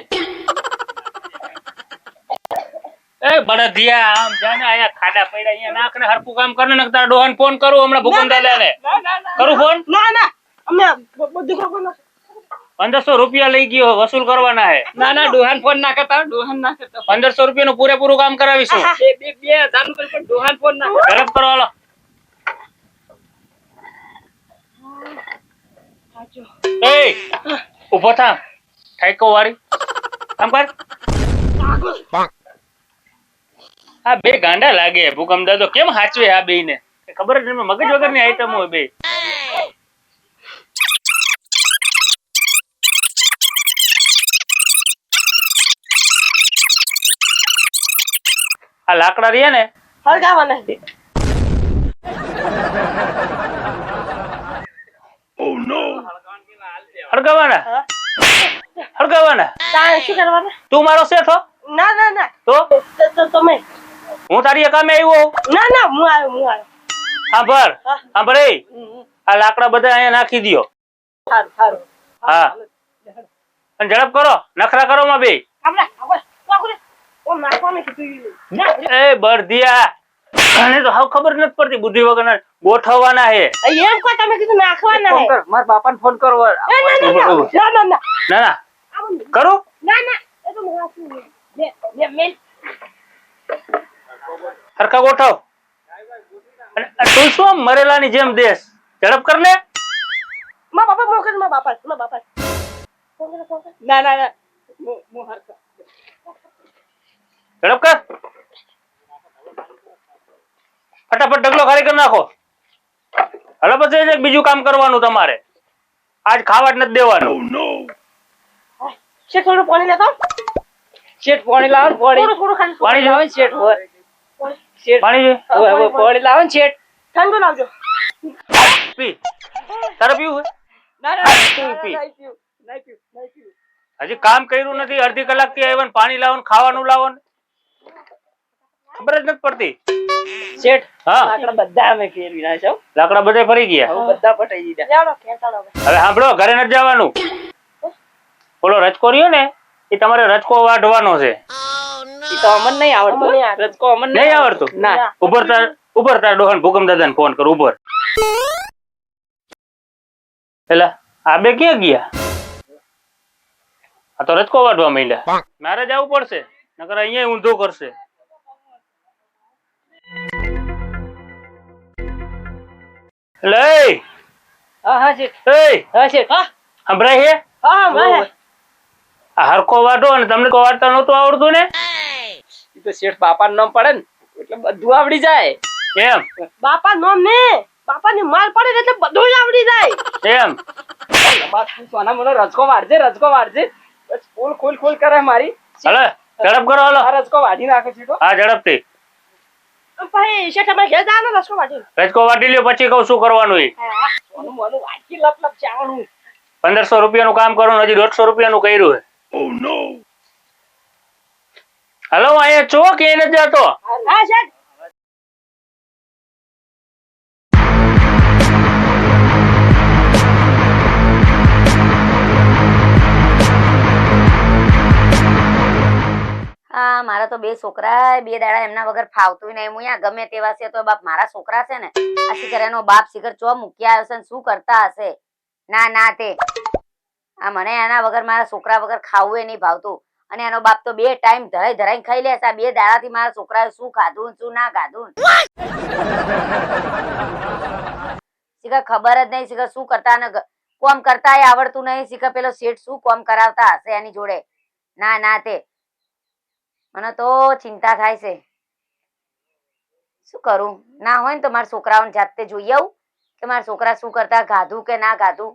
Speaker 5: એ બળદિયા આમ જાને અહીંયા ખાડા પડ્યા અહીંયા નાખ ને હરખું કામ કર ને નકર ડોહાને ફોન કરું હમણાં ભૂકંપ દાદાને. કરું ફોન?
Speaker 3: ના ના અમે બધું ખબર ના
Speaker 5: 1500 રૂપિયા લઈ ગયો, વસૂલ કરવાના હે.
Speaker 2: ના ના ડોહાન ફોન ના કરતા, ડોહાન ના કરતા.
Speaker 5: 1500 રૂપિયાનું પૂરેપૂરું કામ કરાવીશું.
Speaker 2: બે ચાલુ કરી પણ ડોહાન ફોન ના કરતા.
Speaker 5: ઝડપ કરો હાલો. એ ઉભો થા, ઠાઈકો વાળી કામ કર. આ બે ગાંડા લાગે ભૂકંપ દાદો, કેમ હાચવે આ બે ને ખબર જ નહીં, મગજ વગરની આઈટમ હોય બે. આ લાકડા રહ્યા ને
Speaker 3: હળગાવાના છે.
Speaker 5: હળગાવાના હળગાવાના.
Speaker 3: તારે શું કરવાના?
Speaker 5: તું મારો શેઠ હો
Speaker 3: ના ના ના
Speaker 5: તો
Speaker 3: તમે
Speaker 5: હું તારી કામે આવ્યો.
Speaker 3: ના ના હું આવ્યો
Speaker 5: સાંભળ સાંભળ, એ આ લાકડા બધા અહીંયા નાખી દ્યો.
Speaker 3: સારું સારું
Speaker 5: હા અને ઝડપ કરો, નખરા કરો માં બે.
Speaker 3: આપણે ઓમ નાખવાનું કીધું.
Speaker 5: એ બળદિયા, આને તો હાવ ખબર નથી પડતી, બુદ્ધિ વગરના ગોઠવવાના હે.
Speaker 3: એમ કોઈ તમે કીધું નાખવાના
Speaker 2: ફોન
Speaker 3: હે.
Speaker 2: કર, મારા બાપાને ફોન કરો.
Speaker 3: ના ના ના
Speaker 5: ના ના કરું.
Speaker 3: ના ના એ તો મારા
Speaker 5: હરખા ગોઠવ. અને તું શું મરેલાની જેમ દેશ ઝડપ કર ને.
Speaker 3: માં બાપા મોકલ માં બાપા ના ના ના મો હરકા
Speaker 5: ઝડપ કર. ફટાફટ ઢગલો ખાલી કરી નાખો. હવે પછી એક બીજું કામ કરવાનું તમારે. આજ ખાવા જ નથી દેવાનું.
Speaker 3: શેઠ થોડું પાણી લેતો
Speaker 2: શેઠ પાણી લાવો ને પાણી
Speaker 3: થોડું ખાલી
Speaker 2: પાણી લાવો ને શેઠ હોય શેઠ
Speaker 5: પાણી જોઈએ?
Speaker 2: પાણી લાવો ને શેઠ
Speaker 3: ઠંડુ લાવજો
Speaker 5: પી. તારે પીવું હોય?
Speaker 3: ના ના
Speaker 5: તું પી.
Speaker 3: નહીં પીવું
Speaker 5: હજી કામ કર્યું નથી, અડધી કલાક થી આવ્યા ને પાણી લાવો ને ખાવાનું લાવો ને ખબર જ નથી પડતી.
Speaker 2: શેઠ
Speaker 5: હા,
Speaker 2: લાકડા બધા અમે ફેરવી નાખ્યા હો.
Speaker 5: લાકડા બધે ફરી ગયા.
Speaker 2: હવે બધા પટાઈ દીધા.
Speaker 3: લેવડો ખેંચાડો હવે
Speaker 5: હવે સાંભળો, ઘરે નથી જવાનું. ઓલો રચકો રહ્યો ને એ તમારે રચકો વાઢવાનો છે.
Speaker 2: ઈ તો અમને નહીં આવડતું
Speaker 3: અમને નહીં આવડતું.
Speaker 2: રચકો અમને
Speaker 5: નહીં આવડતું?
Speaker 2: ના
Speaker 5: ઉભર તાર ડોહન ભૂકમ દાદા ને ફોન કર. ઉભર. એલા આ બે ક્યાં ગયા? આ તો રચકો વાઢવા માંડ્યા. મારે જવું પડશે, નકર અહીંયા ઊંધો કરશે. લે
Speaker 2: હા હા શેઠ
Speaker 5: એ
Speaker 2: હા શેઠ
Speaker 5: સંભળાય છે?
Speaker 3: હા મને
Speaker 5: આ હરખો વાઢો અને તમને કોઈ વાઢતા નહોતું આવડતું ને?
Speaker 2: ઈ તો શેઠ બાપાનું નામ પડે ને એટલે બધું આવડી જાય.
Speaker 5: એમ
Speaker 3: બાપા નોમ ને બાપાની માલ પડે ને એટલે બધું જ આવડી જાય
Speaker 5: એમ
Speaker 2: સોના મને રચકો વાળજે બસ ખોલ કરે મારી.
Speaker 5: હલે ઝડપ કરો. હાલો
Speaker 2: આ રચકો વાઢી નાખે છે તો.
Speaker 5: હા ઝડપથી
Speaker 3: ભાઈ શેઠ અમે ઘેર જવાનો રસ્તો વાટી
Speaker 5: રચકો વાટી લ્યો, પછી કહું શું કરવાનું એ.
Speaker 2: સોનું મોનું વાટકી લપ ચાવણું.
Speaker 5: 1500 રૂપિયાનું કામ કરવાનું, હજી 150 રૂપિયાનું કર્યું છે. હલો અહીંયા છો કે નથી જતો?
Speaker 3: હા શેઠ
Speaker 4: હા મારા તો બે છોકરા, બે દાડા એમના વગર ફાવતું નહીં. હું અહીંયા ગમે તેવા છે તો બાપ મારા છોકરા છે ને આ શિખર એનો બાપ શિખર ચો મૂક્યા હશે ને શું કરતા હશે. ના ના તે આ મને એના વગર મારા છોકરા વગર ખાવું એ નહીં ભાવતું. અને એનો બાપ તો બે ટાઈમ ધરાઈને ખાઈ લે છે. આ બે દાડાથી મારા છોકરાએ શું ખાધું ને શું ના ખાધું શિખર ખબર જ નહીં. શિખર શું કરતા ને કોમ કરતા એ આવડતું નહીં. શિખર પેલો શેઠ શું કોમ કરાવતા હશે એની જોડે. ના ના તે મને તો ચિંતા થાય છે. શું કરું? ના હોય ને તો મારા છોકરાઓને જાતે જોઈ આવું કે મારા છોકરા શું કરતા, ગાધું કે ના ગાધું.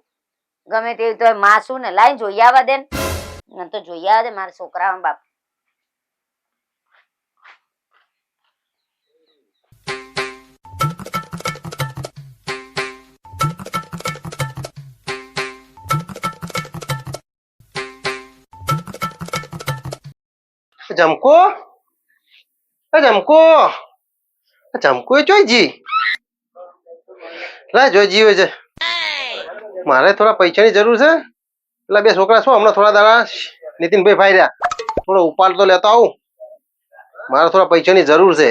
Speaker 4: ગમે તેવી તો માં શું ને લાઈને જોઈ આવવા દે ને. મને તો જોઈ આવવા દે મારા છોકરાઓ બાપ.
Speaker 1: જમકો જમકો એ જોઈ જી લા જોઈ જીવે છે. મારે થોડા પૈસાની જરૂર છે. પેલા બે છોકરા શું હમણાં થોડા દાડા નીતિનભાઈ ફાઈ રહ્યા, થોડો ઉપાડ તો લેતો આવું. મારે થોડા પૈસાની જરૂર છે.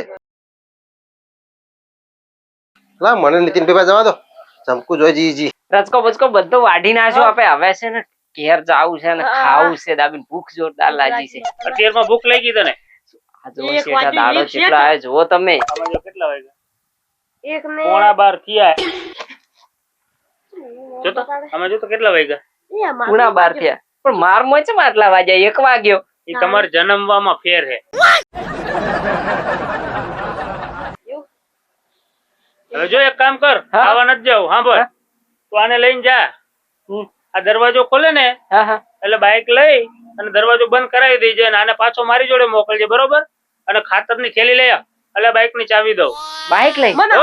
Speaker 1: લા મને નીતિનભાઈ પાસે જવા દો. જમકુ જોઈ જી
Speaker 2: રચકો બચકો બધું વાઢી નાખ્યો. આપણે હવે છે ને ઘેર જાવું છે ને ખાવું છે. દાબીને ભૂખ જોરદાર લાગી છે.
Speaker 5: અત્યારમાં ભૂખ લાગી તને?
Speaker 2: આ જો
Speaker 3: એક
Speaker 2: શેઠ આ
Speaker 3: વાગ્યું,
Speaker 2: દાડો
Speaker 3: એક
Speaker 2: કેટલો આવ્યો જુઓ તમે.
Speaker 5: આમાં જો કેટલા વાગ્યા?
Speaker 3: એક ને
Speaker 5: 11:15 થયા. જો તો આમાં જો તો કેટલા વાગ્યા?
Speaker 2: પૂણા 12 થયા. પણ માર મોય છે આટલા વાગ્યા 1 વાગ્યો.
Speaker 5: એ તમારે જન્મવામાં ફેર છે. હવે જો એક કામ કર,
Speaker 2: હા.
Speaker 5: ખાવા નથી જાવ. હા ભાઈ, તું આને લઈને જા. આ દરવાજો ખોલે ને
Speaker 2: હા હા
Speaker 5: એટલે બાઇક લઈ અને દરવાજો બંધ કરાવી દેજે અને આને પાછો મારી જોડે મોકલજે, બરોબર? અને ખાતરની થેલી લઈ આવ એટલે બાઇક ની ચાવી દઉં.
Speaker 2: બાઈક લઈ
Speaker 3: મને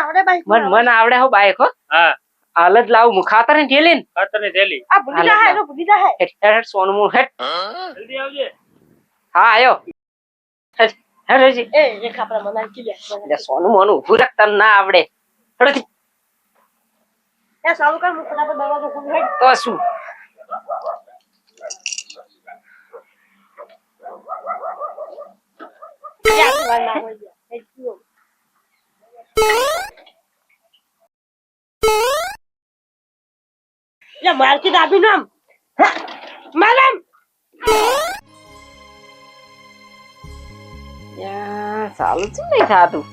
Speaker 3: આવડે બાઈક
Speaker 2: મન આવડે હો બાઈક હો.
Speaker 5: હા,
Speaker 2: હાલ જ લાવું હું ખાતર ને ઠેલી ને
Speaker 5: ખાતરની થેલી.
Speaker 3: આ ભૂલી જાય
Speaker 2: હેઠ હેઠ સોનું મું હેઠ.
Speaker 5: જલ્દી આવજે.
Speaker 2: હા આયો હેઠ હેઠ હેઠ.
Speaker 3: એ એક આપણા મનાઈ કી લે
Speaker 2: એટલે સોનું મોનું ઊભું રાખ, તને ના આવડે. હેઠ.
Speaker 3: એ સારું કર હું ફટાફટ દરવાજો ખોલી હેડ
Speaker 2: તો શું
Speaker 3: યાર વાર ના હોય ગયા હેડ કયો યા મારકી દાબી નામ માલમ
Speaker 2: યા સાલું છે નહીં થાતું.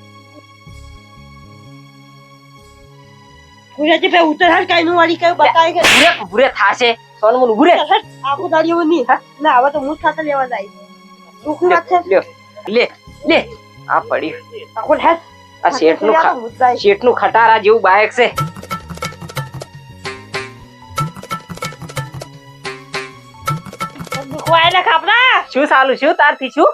Speaker 3: પૂરેથી ભાઈ ઉતર હાલ કઈ નું વાળી કઈ બતાય કે
Speaker 2: ભૂરે ભૂરે થાશે સોનું મોનું ભૂરે
Speaker 3: આખું દાડી એવું નહીં ના હવે તો હું ખાતે લેવા જાય દુઃખની વાત છે
Speaker 2: લ્યો લે લે આ પડી
Speaker 3: આખું હેસ
Speaker 2: આ શેઠનું ખટારા જેવું બાઇક છે
Speaker 3: દુખવાયેલા ખાપરા
Speaker 2: શું ચાલુ શું તારથી શું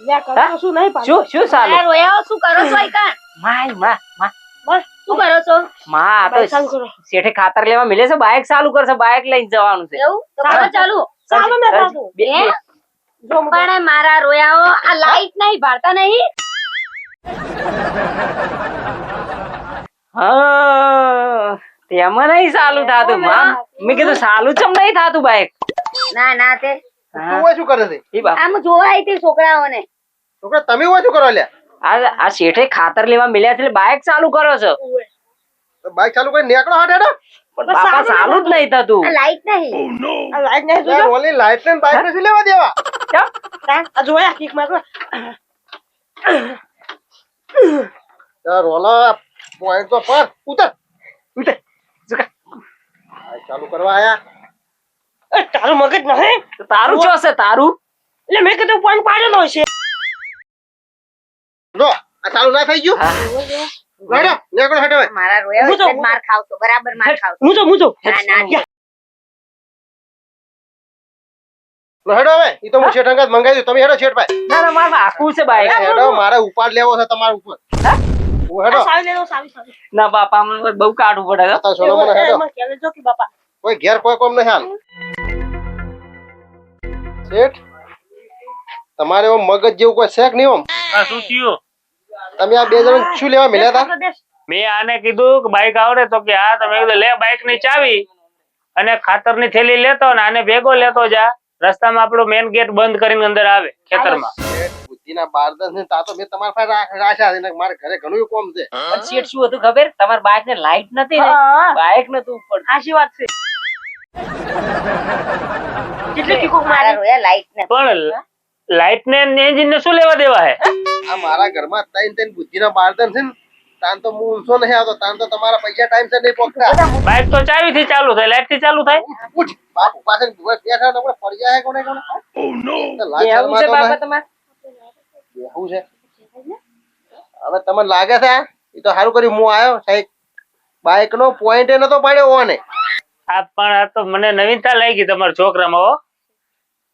Speaker 3: લે કરો શું નહીં પાછું
Speaker 2: શું ચાલુ
Speaker 4: મારા રોયાઓ શું કરો છો આઈકા?
Speaker 2: માય માં
Speaker 4: શું કરો છો
Speaker 2: માં આ
Speaker 3: બાઈક ચાલુ
Speaker 2: તો
Speaker 3: કરો.
Speaker 2: શેઠે ખાતર લેવા મિલે છે બાઇક ચાલુ કરશે બાઇક લઈને જવાનું છે
Speaker 4: એવું તો કરો ચાલુ
Speaker 3: ચાલો ને ચાલુ.
Speaker 2: બે-
Speaker 4: હે?
Speaker 3: જો મને
Speaker 4: પણ મારા રોયાઓ આ લાઈટ નહીં ભારતા નહીં
Speaker 2: હા તેમાં નહીં ચાલુ થાતું માં મેં કીધું ચાલુ ચમ નહીં થાતું બાઇક
Speaker 4: ના ના તે
Speaker 1: તું હોય શું કરે છે
Speaker 2: ઈ બાપ
Speaker 4: આમ જોવા આવી હતી છોકરાઓને
Speaker 1: છોકરા તમે હોય શું કરો લ્યા
Speaker 2: આ શેઠે ખાતર લેવા મિલ્યા છે એટલે બાઇક ચાલુ કરો છો
Speaker 1: બાઈક ચાલુ કરી નીકળો હાટ હેડો
Speaker 2: પણ બાપા ચાલુ જ નહીં થતું
Speaker 4: આ લાઈટ નહીં
Speaker 3: આ લાઈટ નહીં
Speaker 1: યાર,
Speaker 3: જોજો
Speaker 1: ઓલી લાઈટ ને બાઈક ને શું લેવા દેવા
Speaker 2: કેમ?
Speaker 3: આ જોયા કિક મારો
Speaker 1: યાર ઓલા પોઈન્ટ તો પર ઉતર
Speaker 2: ઉતર. ઝુકા.
Speaker 1: બાઈક ચાલુ કરવા આયા
Speaker 3: એ તારું મગજ નહીં
Speaker 2: તો તારું શું હશે તારું
Speaker 3: એટલે મેં કીધું પોઈન્ટ પાડેલો છે
Speaker 1: જો આ ચાલુ ના થઈ ગયું
Speaker 2: હા.
Speaker 1: હેડો નીકળો હેડો હવે.
Speaker 4: મારા રોયાઓ
Speaker 3: હું તો-
Speaker 4: એટલે જ માર ખાવ છો બરાબર માર ખાવ છો
Speaker 3: હું તો
Speaker 4: ના ના
Speaker 1: લો હેડો હવે ઈ તો હું શેઠ અંગત મંગાવી દઉં તમે હેડો શેઠ ભાઈ
Speaker 2: ના ના મારે આખું છે બાઇક
Speaker 1: હેડો મારે ઉપાડ લેવો છે તમારા ઉપર હું હેડો
Speaker 3: સાવી લેવો સાવી
Speaker 2: ના બાપા મને બહુ કાઢવું પડે હો.
Speaker 1: આ તો સોનો મને હેડો
Speaker 3: એમાં કહેવાય જો કે બાપા
Speaker 1: કોઈ ઘેર કોઈ કોમ નહીં હાલ શેઠ તમારે ઓમ મગજ જેવું કોઈ શેક નહીં ઓમ
Speaker 5: આ શું થયું
Speaker 1: તમે આ બે જણ શું લેવા મળ્યા હતા
Speaker 5: મેં આને કીધું કે બાઈક આવડે તો કે હા તમે કીધું લે બાઈક ની ચાવી અને ખાતર ની થેલી લેતો ને આને ભેગો લેતો જા રસ્તામાં આપણો મેન ગેટ બંધ કરીને અંદર આવે ખેતરમાં
Speaker 1: શેઠ બુદ્ધિના બારદસ ને તા તો મેં તમારા પાસે રાખ્યા છે ને મારે ઘરે ઘણું એવું કોમ છે
Speaker 2: પણ શેઠ શું હતું ખબર તમારી બાઇક ને લાઈટ નથી ને
Speaker 3: હા.
Speaker 2: બાઇક નતું પડતું
Speaker 3: સાચી વાત છે કેટલી ટીકો
Speaker 4: મારા
Speaker 3: મારી
Speaker 4: રોયા લાઈટ ને
Speaker 5: પણ લાઈટ ને એન્જિન ને શું લેવા દેવા હે
Speaker 1: આ મારા ઘરમાં ત્રણ બુદ્ધિના બારદન છે ને તાન તો હું ઊંચો નહીં આવતો તાન તો તમારા પૈસા ટાઈમ સર નહીં પહોંચતા
Speaker 5: બાઈક તો ચાવી થી ચાલુ થાય લાઈટ થી ચાલુ થાય
Speaker 1: ઉઠ બાપુ પાસે બેઠા ને આપણે પડી જાય કોને કોને
Speaker 2: એવું છે બાપા તમારે
Speaker 1: બેહું છે હવે તમને લાગે છે એ તો સારું કર્યું હું આવ્યો સાહેબ બાઇક નો પોઈન્ટ એ નતો પાડ્યો ઓને
Speaker 5: આ પણ આ તો મને નવીનતા લાગી તમારા છોકરામાં હો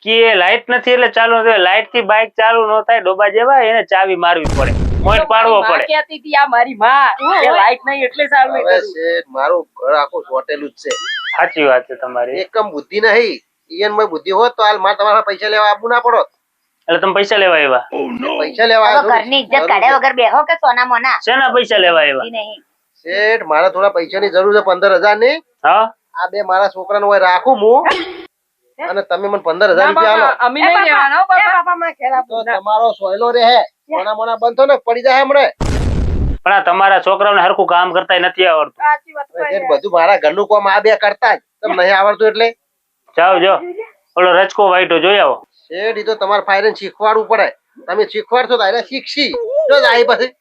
Speaker 5: કે લાઈટ નથી એટલે ચાલુ નથી લાઈટ થી બાઈક ચાલુ ન થાય ડોબા જેવા એને ચાવી મારવી પડે મોઈન્ટ પાડવો
Speaker 2: મારી માં
Speaker 5: પડે
Speaker 2: કહેતી હતી આ મારી માં કે લાઈટ નહીં એટલે ચાલુ
Speaker 1: હવે શેઠ મારું ઘર આખું ચોટેલું જ છે
Speaker 5: સાચી વાત છે તમારી
Speaker 1: એકમ બુદ્ધિ નહીં ઈયન માં બુદ્ધિ હોત તો હાલ મારે તમારા પૈસા લેવા આપવું ના પડો
Speaker 5: એટલે તમે પૈસા લેવા આવ્યા
Speaker 1: પૈસા લેવા
Speaker 4: હવે
Speaker 1: આવ્યા
Speaker 4: ઘરની ઇજ્જત કાઢ્યા વગર બેહો કે સોના મોના
Speaker 5: શેના પૈસા લેવા આવ્યા
Speaker 4: ઈ નહીં
Speaker 1: શેઠ મારે થોડા પૈસાની જરૂર છે 15,000 ની
Speaker 5: હા
Speaker 1: આ બે મારા છોકરાને હોય રાખું હું અને તમે મને 15,000 રૂપિયા આલો
Speaker 2: અમે નહીં લેવાના હો
Speaker 3: એ
Speaker 2: બાપા
Speaker 3: બાપા માં ખેલા
Speaker 1: તો તમારો સોયલો રહે મોના મોના બંધો ને પડી જાય હમણે
Speaker 5: પણ આ તમારા છોકરાઓને હરખું કામ કરતા નથી આવડતું
Speaker 3: સાચી વાત
Speaker 1: શેઠ બધું મારા ઘરનું કામ આ બે કરતા જ તમને નહીં આવડતું એટલે
Speaker 5: જાઓ જો ઓલો રચકો વાઈટો જોઈ આવો
Speaker 1: શેઠ ઈ તો તમારે ફાયરન શીખવાડવું પડે તમે શીખવાડશો તો એને શીખશી જો જાય પછી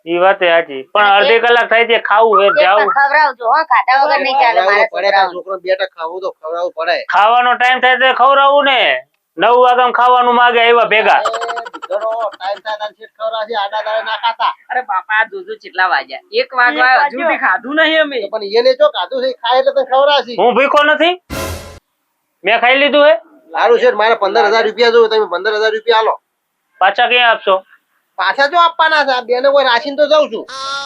Speaker 5: ઈ વાત એ સાચી પણ અડધી કલાક થાય છે ખાવું વેર જાવું
Speaker 4: ખવડાવજો હો ખાધા વગર નહીં ચાલે મારા
Speaker 1: પડે તારા
Speaker 4: છોકરાઓને.
Speaker 1: છોકરાને બે ટક ખાવું તો ખવડાવવું પડે
Speaker 5: ખાવાનો ટાઈમ થાય તો ખવડાવું ને 9 વાગ્યામાં ખાવાનું માગે આવ્યા ભેગા
Speaker 1: એ બીજાનો ટાઈમ થાય તારે શેઠ ખવડાવશે, આડા દાડે ના ખાતા
Speaker 2: અરે બાપા આ જોજો કેટલા વાગ્યા 1 વાગવા હજુ બી ખાધું નહીં અમે
Speaker 1: તો પણ એને જો કાધું છે ઈ ખાય એટલે તને ખવડાવશે.
Speaker 5: હું ભીખો નથી મેં ખાઈ લીધું હે
Speaker 1: સારું શેઠ મારે 15,000 રૂપિયા જોવે તમે 15,000 રૂપિયા આલો
Speaker 5: પાછા ક્યાં આપશો
Speaker 1: પાછા જો આપવાના છે આ બેને કોઈ રાશીને તો જાઉં છું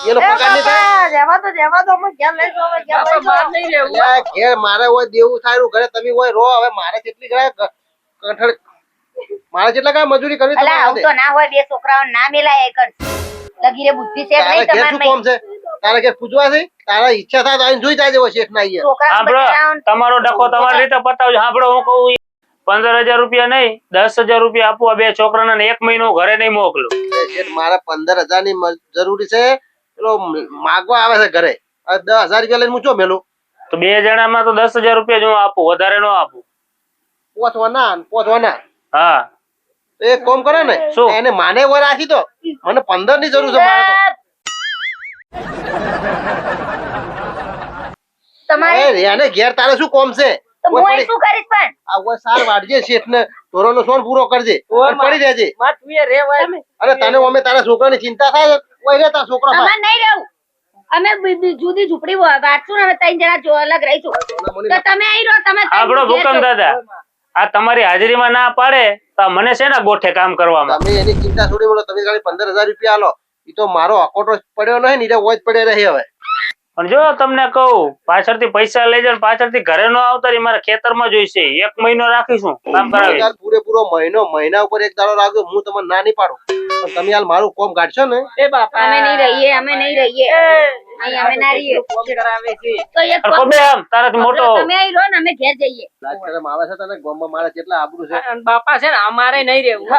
Speaker 1: એનો પગાર નહીં થાય
Speaker 3: જેવા તો અમે ઘેર લઈ જાઓ, અમે ઘેર લઈ
Speaker 2: બાપા
Speaker 3: જાઓ.
Speaker 2: માર નહીં રહેવું
Speaker 1: અલ્યા, ઘેર મારે હોય દેવું થાય ઘરે તમે હોય રો હવે મારે કેટલી ઘરે કઠણ મારે જેટલા કાંઈ મજૂરી કરવી
Speaker 4: અલા,
Speaker 1: તમારે
Speaker 4: આવું તો ના હોય બે છોકરાઓને ના મેલાય એક જ લગીરે બુદ્ધિ છે
Speaker 1: તારે
Speaker 4: નહીં
Speaker 1: ઘેર શું
Speaker 4: તમારે
Speaker 1: કામ છે તારે ઘેર પૂછવા છે તારા ઈચ્છા થાય તો આઈને જોઈ જાય જેવો શેઠ ના અહીંયા
Speaker 4: છોકરા
Speaker 5: સાંભળો તમારો ડખો તમારી રીતે પતાવજો સાંભળો હું કહું 15,000 રૂપિયા નહીં 10,000 રૂપિયા આપવા બે છોકરાને 1 મહિનો ઘરે નહીં મોકલું
Speaker 1: શેઠ મારે 15,000 ની જરૂરી છે પેલો માગવા આવે છે ઘરે આ 10,000 રૂપિયા લઈને હું ચો મેલું
Speaker 5: તો બે જણામાં તો 10,000 રૂપિયા જ હું આપું વધારે નો આપું
Speaker 1: પહોંચવાના
Speaker 5: હા
Speaker 1: તો એક કામ કરો ને
Speaker 5: શું?
Speaker 1: એને માને હોય રાખી દો મને 15 ની જરૂર છે મારે તો અરે રેને ઘેર તારે શું કોમ છે
Speaker 4: તો હું અહીં શું કરીશ પણ
Speaker 1: આ કોઈ સાર વાળજે શેઠ ને ધોરણનો સોન પૂરો કરજે અને પડી રહેજે
Speaker 3: માં તું એ રે ભાઈ
Speaker 1: અને તને અમે તારા છોકરાની ચિંતા થાય કોઈ રે તારા છોકરા
Speaker 4: અમાર નહીં રહેવું અમે જુદી ઝૂંપડી વાંચશું ને અમે ત્રણ જણા અલગ રહીશું તો તમે અહીં રહો તમે ત્રણ
Speaker 5: આપણો
Speaker 4: ઘેર
Speaker 5: ભૂકંપ
Speaker 4: છો.
Speaker 5: દાદા આ તમારી હાજરીમાં ના પાડે તો આ મને છે ને ગોઠે કામ કરવામાં
Speaker 1: તમે એની ચિંતા છોડી બોલો તમે ખાલી 15,000 રૂપિયા આલો ઈ તો મારો અકોટો પડ્યો નહીં ને વોચ પડ્યો રહે હવે
Speaker 5: પણ જો તમને કહું પાછળથી પૈસા લઈ જાવ પાછળથી ઘરે નો આવતા રહી મારા ખેતરમાં જોઈશે 1 મહિનો રાખીશું કામ કરાવી
Speaker 1: યાર પૂરેપૂરો મહિના ઉપર એક દાડો રાખજો હું તમને ના નહીં પાડું પણ તમે હાલ મારું કોમ કાઢશો ને
Speaker 3: એ બાપા
Speaker 4: અમે નહીં રહીએ અહીં અમે ના રહીએ
Speaker 3: કોમ કરાવે છે
Speaker 4: તો એક કામ
Speaker 5: કોબે આમ તારાથી મોટો
Speaker 4: તમે અહીં રહો ને અમે ઘેર જઈએ
Speaker 1: લાજ શરમ આવે છે તને ગામમાં મારા કેટલા આબરૂ છે
Speaker 3: અને બાપા છે ને અમારે નહીં રહેવું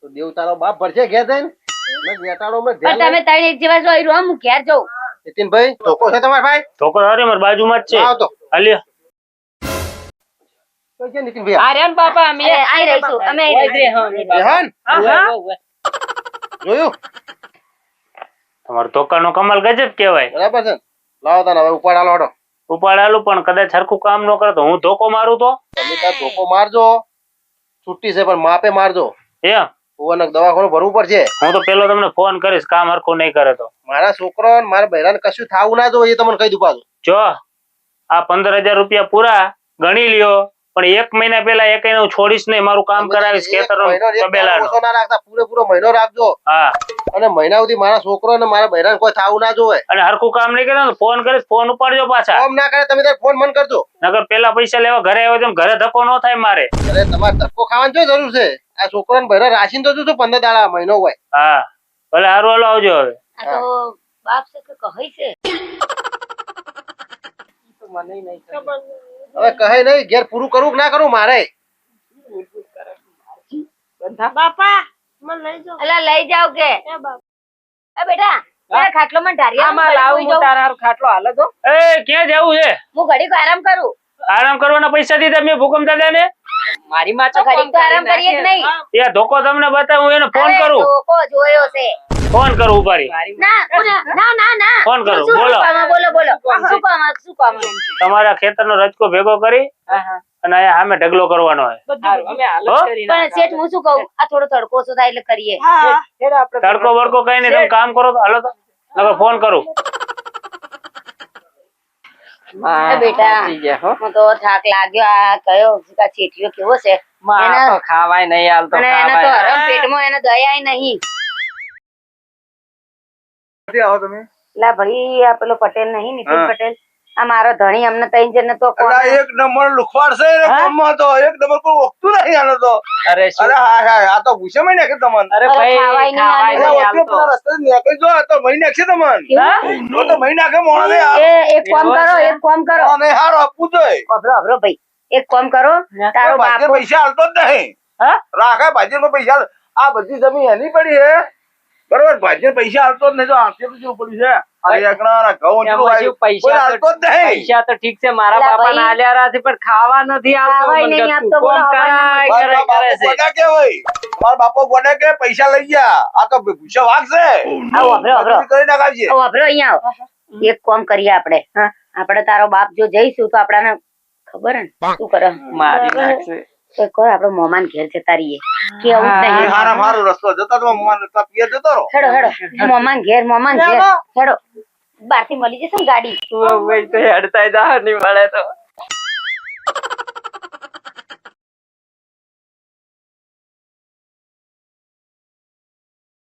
Speaker 1: તો દેવ તારો બાપ ભરશે ઘેર જઈને મેં બેટાડો મેં
Speaker 4: પણ
Speaker 1: ધ્યાન
Speaker 4: તમે ત્રણ એક જેવા છો અહીં રહો હું ઘેર જઉં
Speaker 1: નીતિનભાઈ ધોકો છે તમારા ભાઈ
Speaker 5: છોકરો અરે મારી બાજુમાં જ છે
Speaker 1: આવો તો
Speaker 5: હાલ્યો
Speaker 1: તો છે નીતિનભાઈ
Speaker 3: આ રહ્યા ને બાપા અમે
Speaker 4: અરે, અહીં રહીશું અમે અહીં રહીશું.
Speaker 1: રેહાન
Speaker 3: હા
Speaker 1: જોયું
Speaker 5: તમારો ધોકાનો કમાલ ગજબ કહેવાય
Speaker 1: બરાબર છે ને? લાવો તને હવે ઉપાડ હાલો હટો
Speaker 5: ઉપાડાલું પણ કદાચ સરખું કામ ન કરે તો હું ધોકો મારું તો
Speaker 1: તમે તાર ધોકો મારજો છૂટી છે પણ માપે મારજો
Speaker 5: એમ
Speaker 1: ભુવનક દવાખાનું ભરવું પડશે
Speaker 5: હું તો પેલો તમને ફોન કરીશ કામ હરખું નહીં કરે તો
Speaker 1: મારા છોકરો ને મારા બહેરાને કશું થાવું ના જોઈએ એ તમને કહી દઉં પાછું
Speaker 5: જો આ 15,000 રૂપિયા પૂરા ગણી લ્યો પણ 1 મહિના પહેલા એક હું છોડીશ નહીં મારું કામ કરાવીશ ખેતર તબેલાનું
Speaker 1: ઓછો ના રાખતા પૂરેપૂરો મહિનો રાખજો
Speaker 5: હા
Speaker 1: અને મહિના સુધી મારા છોકરો ને મારા બહેરાને કોઈ થાવું ના જોવે
Speaker 5: અને હરખું કામ નહીં કરે તો ફોન કરીશ ફોન ઉપાડજો પાછા
Speaker 1: કામ ના કરે તમે તાર ફોન મન કરજો
Speaker 5: નકર પેલા પૈસા લેવા ઘરે આવ્યો તો ઘરે ધક્કો ન થાય મારે
Speaker 1: અરે તમારે ધક્કો ખાવાની શું જરૂર છે આ છોકરા ને બહેરા રાશિન તો જોજો 15 દાડા મહિનો હોય
Speaker 5: હા ભલે હારું હાલો આવજો હવે
Speaker 4: આ તો બાપ છે કે કહે છે
Speaker 3: મને નહીં ખબર
Speaker 1: હવે કહે નહીં ઘેર પૂરું કરવું કે ના કરવું મારે
Speaker 3: બાપા મને લઈ જાઓ
Speaker 4: અલા લઈ જાવ કે
Speaker 3: એ બાપા
Speaker 4: એ બેટા મારા ખાટલો માં ઢારિયા
Speaker 3: આમાં લાવું હું તારા હારું ખાટલો હાલો તો
Speaker 5: એ ક્યાં જવું છે
Speaker 4: હું ઘડીક આરામ કરું
Speaker 5: આરામ કરવાના પૈસા દીધા મેં ભૂકંપ દાદા ને
Speaker 3: મારી માં
Speaker 4: તો ઘડીક તો આરામ કરીએ જ નહીં
Speaker 5: એ ધોકો તમને બતાવું હું એને ફોન
Speaker 4: અરે,
Speaker 5: કરું
Speaker 4: ધોકો જોયો છે
Speaker 5: ફોન કરું ઉપાડી
Speaker 4: ના
Speaker 5: ફોન કરું
Speaker 4: શું
Speaker 5: બોલો
Speaker 4: કામ? બોલો શું કામ
Speaker 5: તમારા ખેતરનો રજકો ભેગો કરી અને અહીંયા સામે ઢગલો કરવાનો હોય
Speaker 3: અમે હાલત
Speaker 5: હો?
Speaker 3: કરી
Speaker 4: પણ શેઠ હું શું કહું આ થોડો તડકો ઓછો થાય એટલે કરીએ
Speaker 5: તડકો બડકો કઈ નહીં તમે કામ કરો તો હાલો તો નકર ફોન કરું
Speaker 4: એ બેટા હું તો થાક લાગ્યો આ કયો આ ચેટીયો કેવો છે એના-
Speaker 3: ખાવાય નહીં હાલતો
Speaker 4: અને એને તો હરમ પેટમાં એને દયાય નહીં
Speaker 7: આવો તમે
Speaker 4: લા ભાઈ આ પેલો પટેલ નહીં નીતિન પટેલ આ મારો ધણી અમને ત્રણ જણ તો
Speaker 7: અલા, એક નંબર લુખવાડ છે ને ગામમાં તો એક નંબર કોઈ ઓળખતું નહીં આનો તો
Speaker 3: અરે
Speaker 7: અરે હા હા આ તો ભૂસે મહિને નાખે તમને
Speaker 3: અરે ભાઈ
Speaker 4: ખાવાય નહીં
Speaker 3: ખાવાય
Speaker 7: અલા,
Speaker 3: નહીં
Speaker 7: વચ્ચે
Speaker 3: હાલતો.
Speaker 7: પેલા રસ્તે નીકળી જો તો મહિને નાખશે તમને તો મહિને નાખે મોણા ને
Speaker 4: એક કામ કરો એક કામ કરો
Speaker 7: મોણા ને હારો આપવું જોઈએ
Speaker 4: અભરો ભાઈ એક કામ કરો તારો
Speaker 7: ભાજે
Speaker 4: બાપો
Speaker 7: પૈસા હાલતો જ નહીં
Speaker 5: હા?
Speaker 7: રાખે ભાજે પૈસા હાલ. આ બધી જમીન એની પડી હે બરોબર ભાજે પૈસા હાલતો જ નહીં તો આંખે તો જેવું પડ્યું છે આ એકણા ના ઘઉં જેટલું
Speaker 3: એમાં શું
Speaker 7: આવ્યું. કોઈ હાલતો જ નહીં
Speaker 3: પૈસા તો ઠીક છે મારા
Speaker 4: અલા
Speaker 3: બાપા
Speaker 4: ભાઈ.
Speaker 3: ના આલ્યા રાથી પણ ખાવા નથી આવતો
Speaker 4: ખાવાય
Speaker 3: મને
Speaker 4: નહીં
Speaker 3: ગતું.
Speaker 4: આપતો, બોલો,
Speaker 3: કોમ
Speaker 4: ખાવાય
Speaker 3: કરાય,
Speaker 7: મારા
Speaker 3: કરાય, કરે
Speaker 7: બાપો
Speaker 3: છે.
Speaker 7: ગોડા કે હોય મારા બાપો ગોડા કે પૈસા લઈ ગયા આ તો ભૂસે વાઘ છે
Speaker 4: આવો અભરો
Speaker 7: કરી નાખાવજે
Speaker 4: અભરો અહીંયા આવો એક કામ કરીએ આપણે હા આપણે તારો બાપ જો જઈશું તો આપડાને ખબર હે ને શું કરે
Speaker 3: મારી નાખશે.
Speaker 4: તો કહો આપણો મોમાન ઘેર જતા રહીએ કે આવું જ નહીં
Speaker 7: હારા મારો રસ્તો જતા તો મોમાં રસ્તા પિયર જતો રહો
Speaker 4: હેડો મોમાન ઘેર હેડો બહારથી મળી જશે ને ગાડી
Speaker 3: તું હવે તો હેડતાય દા નહીં મળે તો